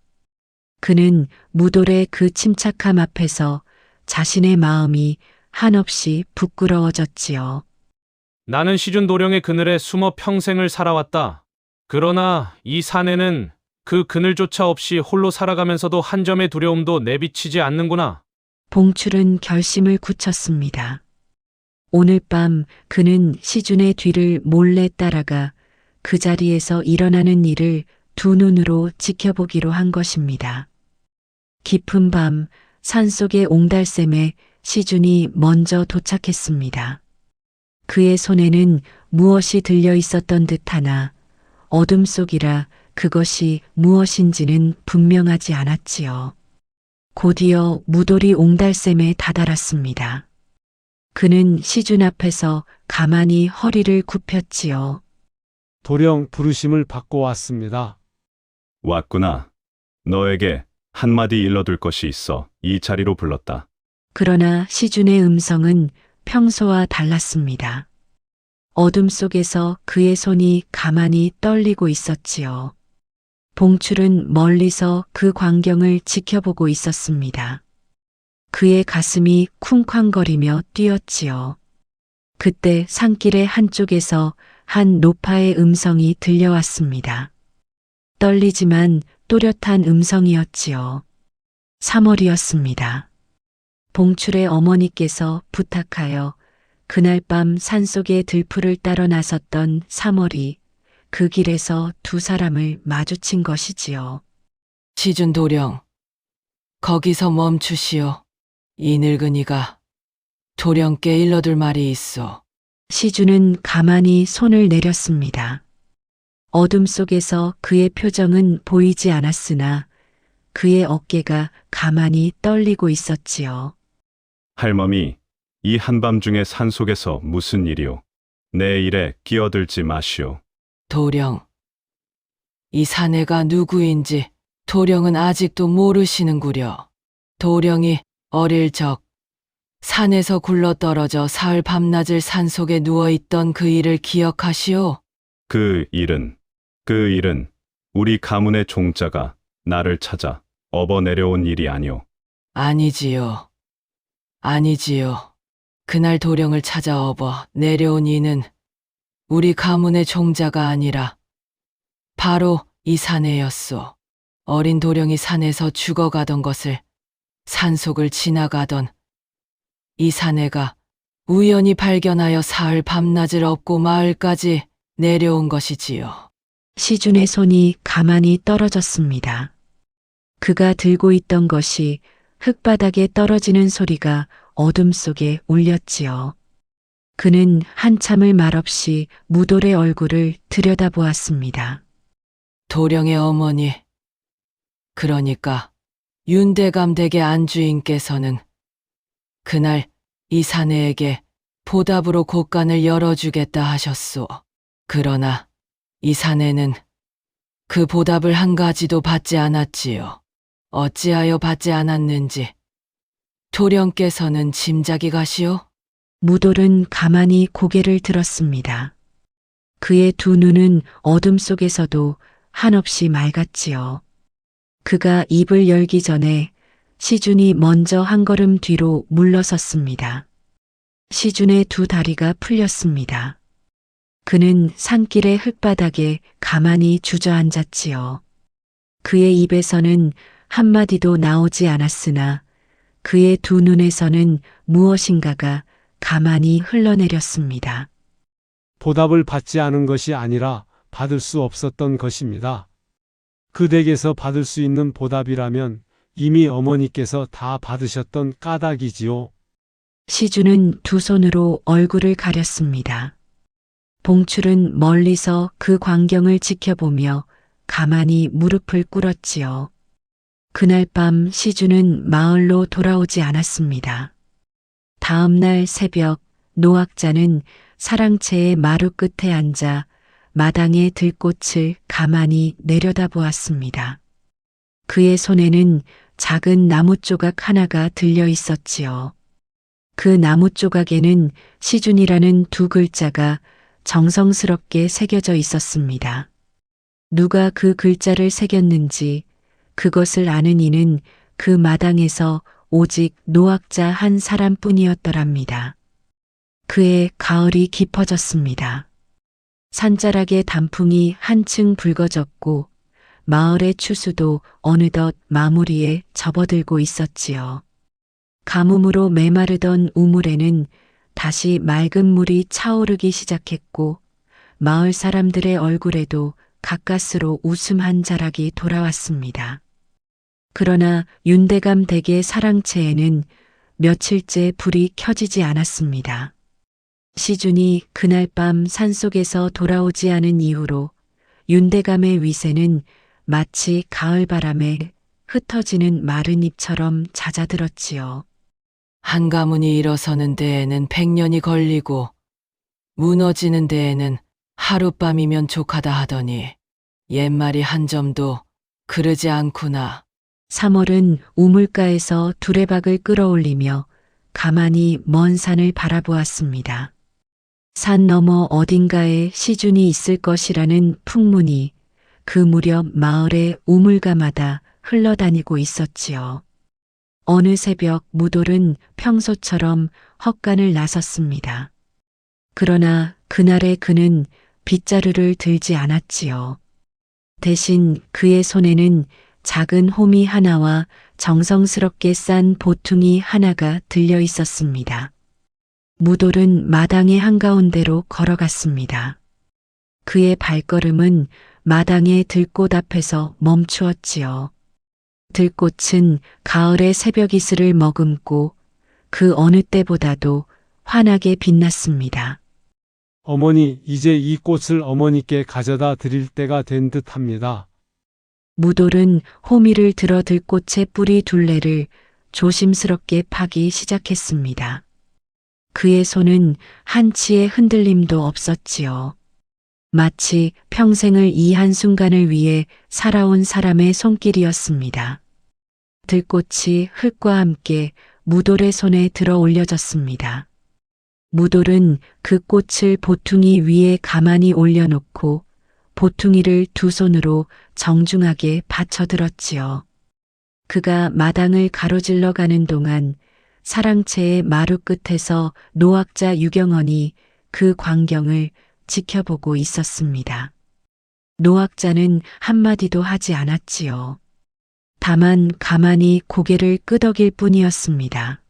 그는 무돌의 그 침착함 앞에서 자신의 마음이 한없이 부끄러워졌지요. 나는 시준 도령의 그늘에 숨어 평생을 살아왔다. 그러나 이 사내는 그 그늘조차 없이 홀로 살아가면서도 한 점의 두려움도 내비치지 않는구나. 봉출은 결심을 굳혔습니다. 오늘 밤 그는 시준의 뒤를 몰래 따라가 그 자리에서 일어나는 일을 두 눈으로 지켜보기로 한 것입니다. 깊은 밤 산속의 옹달샘에 시준이 먼저 도착했습니다. 그의 손에는 무엇이 들려 있었던 듯하나 어둠 속이라 그것이 무엇인지는 분명하지 않았지요. 곧이어 무돌이 옹달샘에 다다랐습니다. 그는 시준 앞에서 가만히 허리를 굽혔지요. 도령 부르심을 받고 왔습니다. 왔구나. 너에게 한마디 일러둘 것이 있어 이 자리로 불렀다. 그러나 시준의 음성은 평소와 달랐습니다. 어둠 속에서 그의 손이 가만히 떨리고 있었지요. 봉출은 멀리서 그 광경을 지켜보고 있었습니다. 그의 가슴이 쿵쾅거리며 뛰었지요. 그때 산길의 한쪽에서 한 노파의 음성이 들려왔습니다. 떨리지만 또렷한 음성이었지요. 3월이었습니다. 봉출의 어머니께서 부탁하여 그날 밤 산속의 들풀을 따러 나섰던 3월이 그 길에서 두 사람을 마주친 것이지요. 시준 도령, 거기서 멈추시오. 이 늙은이가 도령께 일러둘 말이 있어. 시준은 가만히 손을 내렸습니다. 어둠 속에서 그의 표정은 보이지 않았으나 그의 어깨가 가만히 떨리고 있었지요. 할멈이 이 한밤중에 산속에서 무슨 일이오? 내 일에 끼어들지 마시오. 도령, 이 사내가 누구인지 도령은 아직도 모르시는구려. 도령이 어릴 적 산에서 굴러떨어져 사흘 밤낮을 산속에 누워있던 그 일을 기억하시오. 그 일은 우리 가문의 종자가 나를 찾아 업어 내려온 일이 아니오. 아니지요. 아니지요. 그날 도령을 찾아 업어 내려온 이는 우리 가문의 종자가 아니라 바로 이 사내였소. 어린 도령이 산에서 죽어가던 것을 산속을 지나가던 이 사내가 우연히 발견하여 사흘 밤낮을 업고 마을까지 내려온 것이지요. 시준의 손이 가만히 떨어졌습니다. 그가 들고 있던 것이 흙바닥에 떨어지는 소리가 어둠 속에 울렸지요. 그는 한참을 말없이 무돌의 얼굴을 들여다보았습니다. 도령의 어머니, 그러니까 윤대감 댁의 안주인께서는 그날 이 사내에게 보답으로 곳간을 열어주겠다 하셨소. 그러나 이 사내는 그 보답을 한 가지도 받지 않았지요. 어찌하여 받지 않았는지 도령께서는 짐작이 가시오? 무돌은 가만히 고개를 들었습니다. 그의 두 눈은 어둠 속에서도 한없이 맑았지요. 그가 입을 열기 전에 시준이 먼저 한 걸음 뒤로 물러섰습니다. 시준의 두 다리가 풀렸습니다. 그는 산길의 흙바닥에 가만히 주저앉았지요. 그의 입에서는 한마디도 나오지 않았으나 그의 두 눈에서는 무엇인가가 가만히 흘러내렸습니다. 보답을 받지 않은 것이 아니라 받을 수 없었던 것입니다. 그 댁에서 받을 수 있는 보답이라면 이미 어머니께서 다 받으셨던 까닭이지요. 시준은 두 손으로 얼굴을 가렸습니다. 봉출은 멀리서 그 광경을 지켜보며 가만히 무릎을 꿇었지요. 그날 밤 시준은 마을로 돌아오지 않았습니다. 다음 날 새벽 노학자는 사랑채의 마루 끝에 앉아 마당의 들꽃을 가만히 내려다보았습니다. 그의 손에는 작은 나무 조각 하나가 들려 있었지요. 그 나무 조각에는 시준이라는 두 글자가 정성스럽게 새겨져 있었습니다. 누가 그 글자를 새겼는지 그것을 아는 이는 그 마당에서 오직 노학자 한 사람뿐이었더랍니다. 그의 가을이 깊어졌습니다. 산자락의 단풍이 한층 붉어졌고 마을의 추수도 어느덧 마무리에 접어들고 있었지요. 가뭄으로 메마르던 우물에는 다시 맑은 물이 차오르기 시작했고 마을 사람들의 얼굴에도 가까스로 웃음 한 자락이 돌아왔습니다. 그러나 윤대감 댁의 사랑채에는 며칠째 불이 켜지지 않았습니다. 시준이 그날 밤 산속에서 돌아오지 않은 이후로 윤대감의 위세는 마치 가을바람에 흩어지는 마른 잎처럼 잦아들었지요. 한 가문이 일어서는 데에는 100년이 걸리고 무너지는 데에는 하룻밤이면 족하다 하더니 옛말이 한 점도 그러지 않구나. 3월은 우물가에서 두레박을 끌어올리며 가만히 먼 산을 바라보았습니다. 산 너머 어딘가에 시준이 있을 것이라는 풍문이 그 무렵 마을의 우물가마다 흘러다니고 있었지요. 어느 새벽 무돌은 평소처럼 헛간을 나섰습니다. 그러나 그날의 그는 빗자루를 들지 않았지요. 대신 그의 손에는 작은 호미 하나와 정성스럽게 싼 보퉁이 하나가 들려 있었습니다. 무돌은 마당의 한가운데로 걸어갔습니다. 그의 발걸음은 마당의 들꽃 앞에서 멈추었지요. 들꽃은 가을의 새벽 이슬을 머금고 그 어느 때보다도 환하게 빛났습니다. 어머니, 이제 이 꽃을 어머니께 가져다 드릴 때가 된 듯합니다. 무돌은 호미를 들어 들꽃의 뿌리 둘레를 조심스럽게 파기 시작했습니다. 그의 손은 한치의 흔들림도 없었지요. 마치 평생을 이 한순간을 위해 살아온 사람의 손길이었습니다. 들꽃이 흙과 함께 무돌의 손에 들어 올려졌습니다. 무돌은 그 꽃을 보퉁이 위에 가만히 올려놓고 보퉁이를 두 손으로 정중하게 받쳐들었지요. 그가 마당을 가로질러 가는 동안 사랑채의 마루 끝에서 노학자 유경언이 그 광경을 지켜보고 있었습니다. 노학자는 한마디도 하지 않았지요. 다만 가만히 고개를 끄덕일 뿐이었습니다.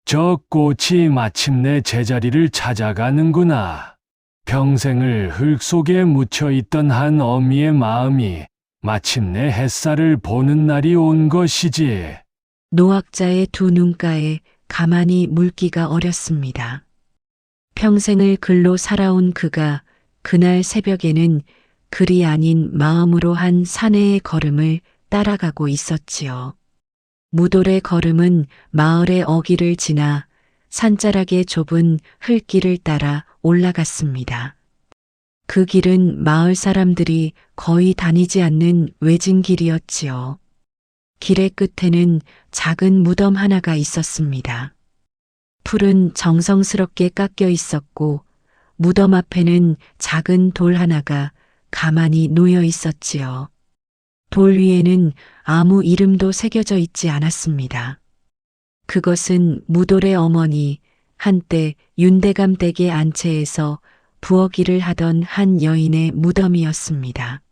저 꽃이 마침내 제자리를 찾아가는구나. 평생을 흙 속에 묻혀 있던 한 어미의 마음이 마침내 햇살을 보는 날이 온 것이지. 노학자의 두 눈가에 가만히 물기가 어렸습니다. 평생을 글로 살아온 그가 그날 새벽에는 글이 아닌 마음으로 한 사내의 걸음을 따라가고 있었지요. 무돌의 걸음은 마을의 어귀를 지나 산자락의 좁은 흘길을 따라 올라갔습니다. 그 길은 마을 사람들이 거의 다니지 않는 외진 길이었지요. 길의 끝에는 작은 무덤 하나가 있었습니다. 풀은 정성스럽게 깎여 있었고 무덤 앞에는 작은 돌 하나가 가만히 놓여 있었지요. 돌 위에는 아무 이름도 새겨져 있지 않았습니다. 그것은 무돌의 어머니, 한때 윤대감 댁의 안채에서 부엌일을 하던 한 여인의 무덤이었습니다.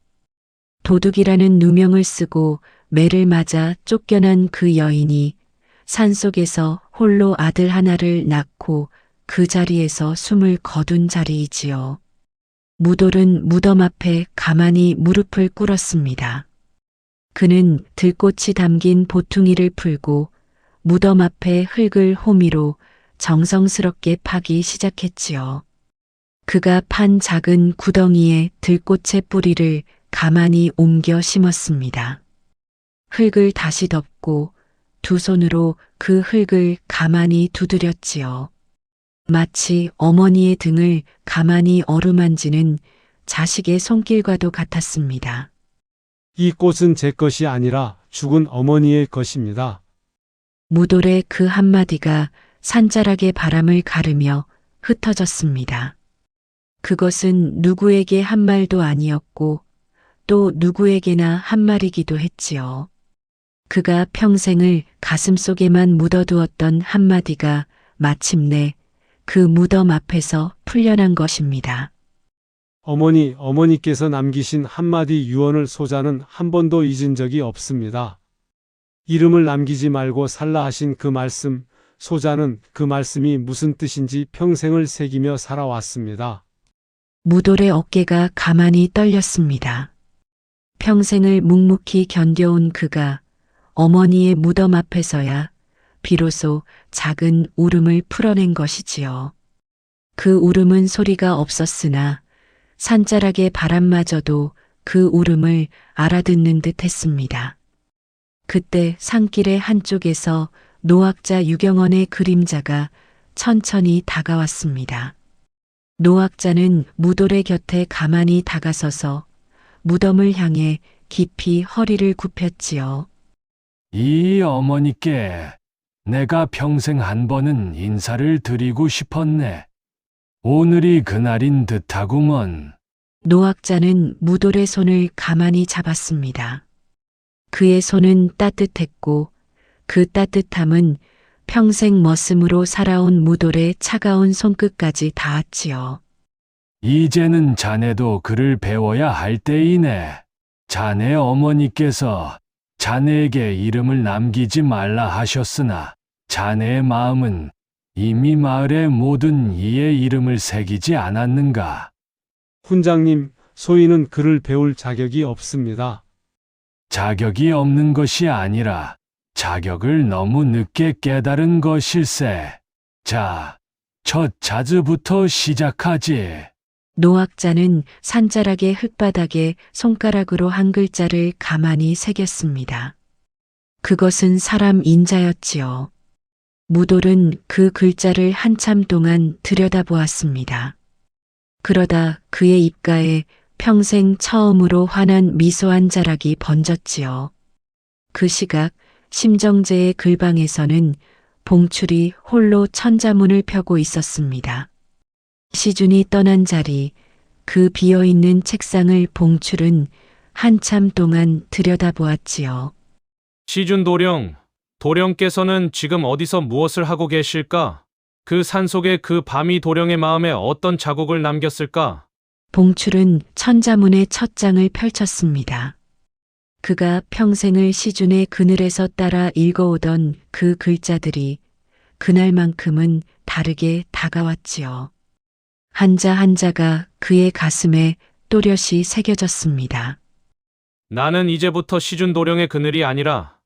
도둑이라는 누명을 쓰고 매를 맞아 쫓겨난 그 여인이 산속에서 홀로 아들 하나를 낳고 그 자리에서 숨을 거둔 자리이지요. 무돌은 무덤 앞에 가만히 무릎을 꿇었습니다. 그는 들꽃이 담긴 보퉁이를 풀고 무덤 앞에 흙을 호미로 정성스럽게 파기 시작했지요. 그가 판 작은 구덩이에 들꽃의 뿌리를 가만히 옮겨 심었습니다. 흙을 다시 덮고 두 손으로 그 흙을 가만히 두드렸지요. 마치 어머니의 등을 가만히 어루만지는 자식의 손길과도 같았습니다. 이 꽃은 제 것이 아니라 죽은 어머니의 것입니다. 무돌의 그 한마디가 산자락의 바람을 가르며 흩어졌습니다. 그것은 누구에게 한 말도 아니었고 또 누구에게나 한 말이기도 했지요. 그가 평생을 가슴속에만 묻어두었던 한마디가 마침내 그 무덤 앞에서 풀려난 것입니다. 어머니께서 남기신 한마디 유언을 소자는 한 번도 잊은 적이 없습니다. 이름을 남기지 말고 살라 하신 그 말씀, 소자는 그 말씀이 무슨 뜻인지 평생을 새기며 살아왔습니다. 무돌의 어깨가 가만히 떨렸습니다. 평생을 묵묵히 견뎌온 그가 어머니의 무덤 앞에서야 비로소 작은 울음을 풀어낸 것이지요. 그 울음은 소리가 없었으나 산자락의 바람마저도 그 울음을 알아듣는 듯 했습니다. 그때 산길의 한쪽에서 노학자 유경원의 그림자가 천천히 다가왔습니다. 노학자는 무돌의 곁에 가만히 다가서서 무덤을 향해 깊이 허리를 굽혔지요. 이 어머니께 내가 평생 한 번은 인사를 드리고 싶었네. 오늘이 그날인 듯하구먼. 노학자는 무돌의 손을 가만히 잡았습니다. 그의 손은 따뜻했고 그 따뜻함은 평생 머슴으로 살아온 무돌의 차가운 손끝까지 닿았지요. 이제는 자네도 글을 배워야 할 때이네. 자네 어머니께서 자네에게 이름을 남기지 말라 하셨으나 자네의 마음은 이미 마을의 모든 이의 이름을 새기지 않았는가? 훈장님, 소인은 글을 배울 자격이 없습니다. 자격이 없는 것이 아니라 자격을 너무 늦게 깨달은 것일세. 자, 첫 자즈부터 시작하지. 노학자는 산자락의 흙바닥에 손가락으로 한 글자를 가만히 새겼습니다. 그것은 사람 인자였지요. 무돌은 그 글자를 한참 동안 들여다보았습니다. 그러다 그의 입가에 평생 처음으로 환한 미소 한 자락이 번졌지요. 그 시각 심정제의 글방에서는 봉출이 홀로 천자문을 펴고 있었습니다. 시준이 떠난 자리, 그 비어있는 책상을 봉출은 한참 동안 들여다보았지요. 시준 도령께서는 지금 어디서 무엇을 하고 계실까? 그 산속에 그 밤이 도령의 마음에 어떤 자국을 남겼을까? 봉출은 천자문의 첫 장을 펼쳤습니다. 그가 평생을 시준의 그늘에서 따라 읽어오던 그 글자들이 그날만큼은 다르게 다가왔지요. 한자 한자가 그의 가슴에 또렷이 새겨졌습니다. 나는 이제부터 시준 도령의 그늘이 아니라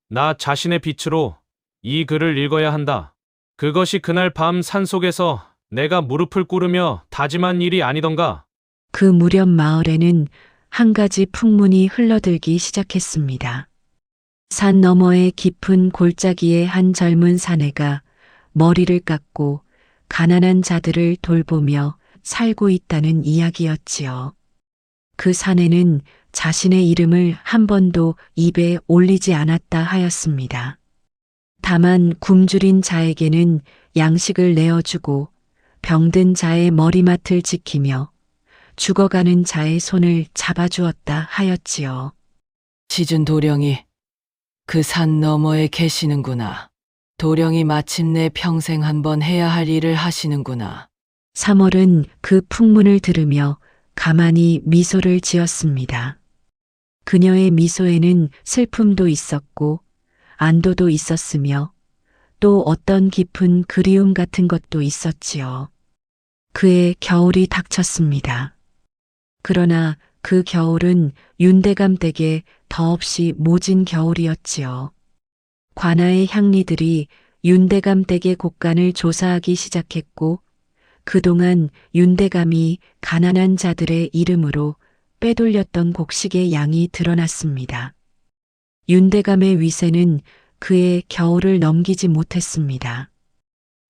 나 자신의 빛으로 이 글을 읽어야 한다. 그것이 그날 밤 산속에서 내가 무릎을 꿇으며 다짐한 일이 아니던가. 그 무렵 마을에는 한 가지 풍문이 흘러들기 시작했습니다. 산 너머의 깊은 골짜기에 한 젊은 사내가 머리를 깎고 가난한 자들을 돌보며 살고 있다는 이야기였지요. 그 사내는 자신의 이름을 한 번도 입에 올리지 않았다 하였습니다. 다만 굶주린 자에게는 양식을 내어주고 병든 자의 머리맡을 지키며 죽어가는 자의 손을 잡아주었다 하였지요. 시준 도령이 그 산 너머에 계시는구나. 도령이 마침내 평생 한번 해야 할 일을 하시는구나. 3월은 그 풍문을 들으며 가만히 미소를 지었습니다. 그녀의 미소에는 슬픔도 있었고 안도도 있었으며 또 어떤 깊은 그리움 같은 것도 있었지요. 그의 겨울이 닥쳤습니다. 그러나 그 겨울은 윤대감 댁에 더없이 모진 겨울이었지요. 관아의 향리들이 윤대감 댁의 곳간을 조사하기 시작했고 그동안 윤대감이 가난한 자들의 이름으로 빼돌렸던 곡식의 양이 드러났습니다. 윤대감의 위세는 그의 겨울을 넘기지 못했습니다.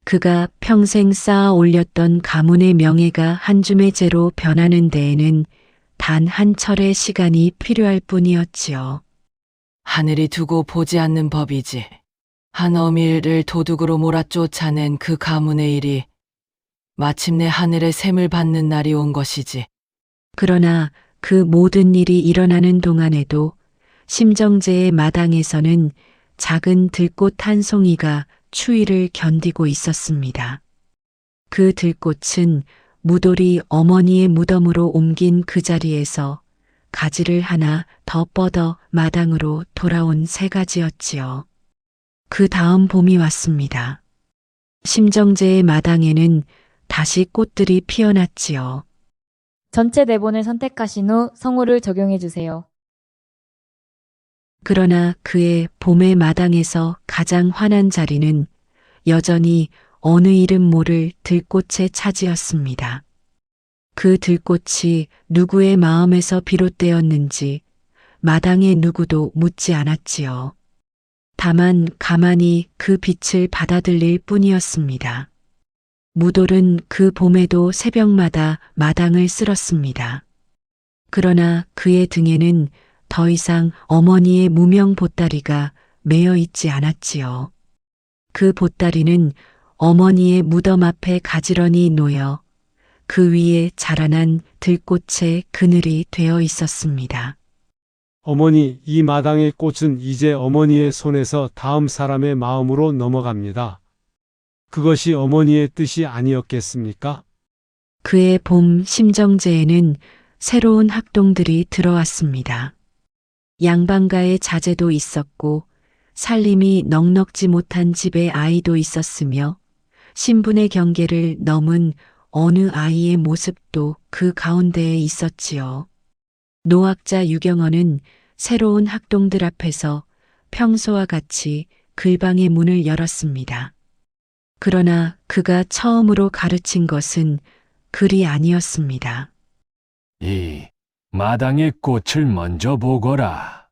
그가 평생 쌓아 올렸던 가문의 명예가 한 줌의 재로 변하는 데에는 단 한 철의 시간이 필요할 뿐이었지요. 하늘이 두고 보지 않는 법이지. 한 어밀을 도둑으로 몰아쫓아낸 그 가문의 일이 마침내 하늘의 셈을 받는 날이 온 것이지. 그러나 그 모든 일이 일어나는 동안에도 심정제의 마당에서는 작은 들꽃 한 송이가 추위를 견디고 있었습니다. 그 들꽃은 무돌이 어머니의 무덤으로 옮긴 그 자리에서 가지를 하나 더 뻗어 마당으로 돌아온 새 가지였지요. 그 다음 봄이 왔습니다. 심정제의 마당에는 다시 꽃들이 피어났지요. 전체 내본을 선택하신 후 성우를 적용해 주세요. 그러나 그의 봄의 마당에서 가장 환한 자리는 여전히 어느 이름 모를 들꽃의 차지였습니다. 그 들꽃이 누구의 마음에서 비롯되었는지 마당의 누구도 묻지 않았지요. 다만 가만히 그 빛을 받아들일 뿐이었습니다. 무돌은 그 봄에도 새벽마다 마당을 쓸었습니다. 그러나 그의 등에는 더 이상 어머니의 무명 보따리가 매여 있지 않았지요. 그 보따리는 어머니의 무덤 앞에 가지런히 놓여 그 위에 자라난 들꽃의 그늘이 되어 있었습니다. 어머니, 이 마당의 꽃은 이제 어머니의 손에서 다음 사람의 마음으로 넘어갑니다. 그것이 어머니의 뜻이 아니었겠습니까? 그의 봄 심정제에는 새로운 학동들이 들어왔습니다. 양반가의 자제도 있었고 살림이 넉넉지 못한 집의 아이도 있었으며 신분의 경계를 넘은 어느 아이의 모습도 그 가운데에 있었지요. 노학자 유경언은 새로운 학동들 앞에서 평소와 같이 글방의 문을 열었습니다. 그러나 그가 처음으로 가르친 것은 글이 아니었습니다. 이 마당의 꽃을 먼저 보거라.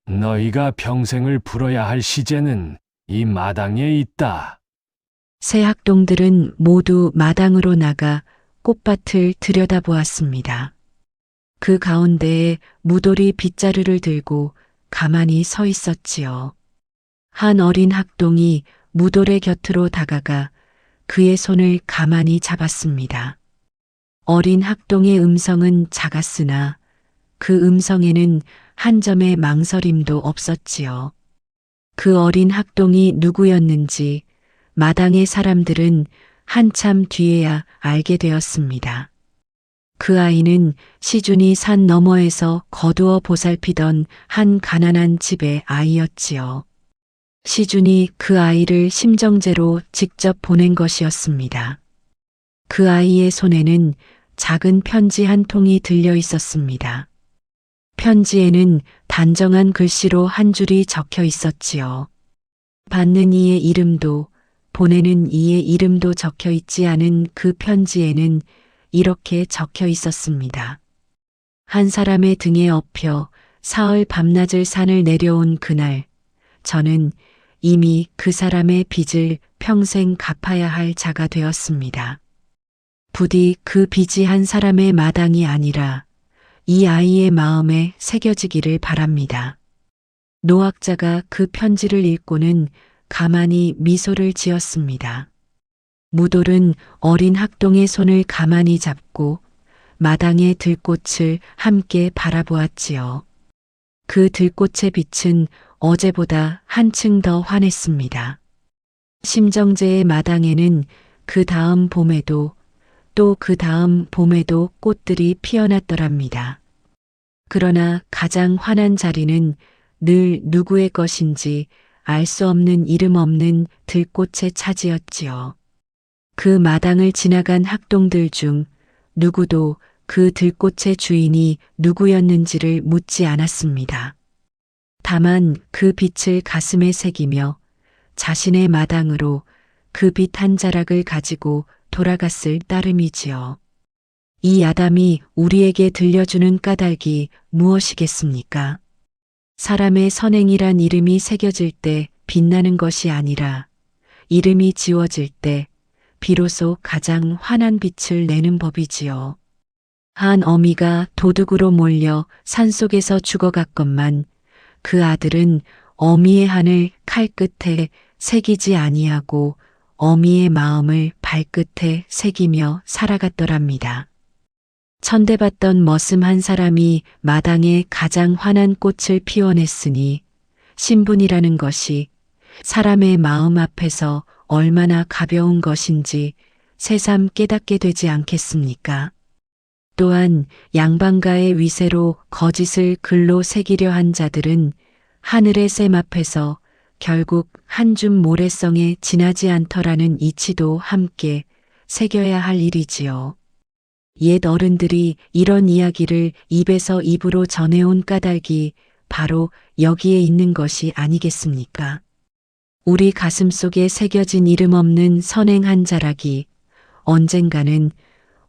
너희가 평생을 풀어야 할 시제는 이 마당에 있다. 새 학동들은 모두 마당으로 나가 꽃밭을 들여다보았습니다. 그 가운데에 무돌이 빗자루를 들고 가만히 서 있었지요. 한 어린 학동이 무돌의 곁으로 다가가 그의 손을 가만히 잡았습니다. 어린 학동의 음성은 작았으나 그 음성에는 한 점의 망설임도 없었지요. 그 어린 학동이 누구였는지 마당의 사람들은 한참 뒤에야 알게 되었습니다. 그 아이는 시준이 산 너머에서 거두어 보살피던 한 가난한 집의 아이였지요. 시준이 그 아이를 심정제로 직접 보낸 것이었습니다. 그 아이의 손에는 작은 편지 한 통이 들려 있었습니다. 편지에는 단정한 글씨로 한 줄이 적혀 있었지요. 받는 이의 이름도 보내는 이의 이름도 적혀 있지 않은 그 편지에는 이렇게 적혀 있었습니다. 한 사람의 등에 업혀 사흘 밤낮을 산을 내려온 그날, 저는 이미 그 사람의 빚을 평생 갚아야 할 자가 되었습니다. 부디 그 빚이 한 사람의 마당이 아니라 이 아이의 마음에 새겨지기를 바랍니다. 노학자가 그 편지를 읽고는 가만히 미소를 지었습니다. 무돌은 어린 학동의 손을 가만히 잡고 마당의 들꽃을 함께 바라보았지요. 그 들꽃의 빛은 어제보다 한층 더 환했습니다. 심정제의 마당에는 그 다음 봄에도 또 그 다음 봄에도 꽃들이 피어났더랍니다. 그러나 가장 환한 자리는 늘 누구의 것인지 알 수 없는 이름 없는 들꽃의 차지였지요. 그 마당을 지나간 학동들 중 누구도 그 들꽃의 주인이 누구였는지를 묻지 않았습니다. 다만 그 빛을 가슴에 새기며 자신의 마당으로 그 빛 한 자락을 가지고 돌아갔을 따름이지요. 이 야담이 우리에게 들려주는 까닭이 무엇이겠습니까? 사람의 선행이란 이름이 새겨질 때 빛나는 것이 아니라 이름이 지워질 때 비로소 가장 환한 빛을 내는 법이지요. 한 어미가 도둑으로 몰려 산속에서 죽어갔건만 그 아들은 어미의 한을 칼끝에 새기지 아니하고 어미의 마음을 발끝에 새기며 살아갔더랍니다. 천대받던 머슴한 사람이 마당에 가장 환한 꽃을 피워냈으니 신분이라는 것이 사람의 마음 앞에서 얼마나 가벼운 것인지 새삼 깨닫게 되지 않겠습니까? 또한 양반가의 위세로 거짓을 글로 새기려 한 자들은 하늘의 샘 앞에서 결국 한 줌 모래성에 지나지 않더라는 이치도 함께 새겨야 할 일이지요. 옛 어른들이 이런 이야기를 입에서 입으로 전해온 까닭이 바로 여기에 있는 것이 아니겠습니까? 우리 가슴 속에 새겨진 이름 없는 선행 한 자락이 언젠가는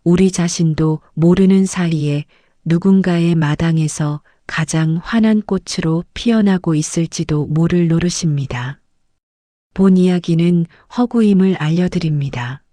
우리 자신도 모르는 사이에 누군가의 마당에서 가장 환한 꽃으로 피어나고 있을지도 모를 노릇입니다. 본 이야기는 허구임을 알려드립니다.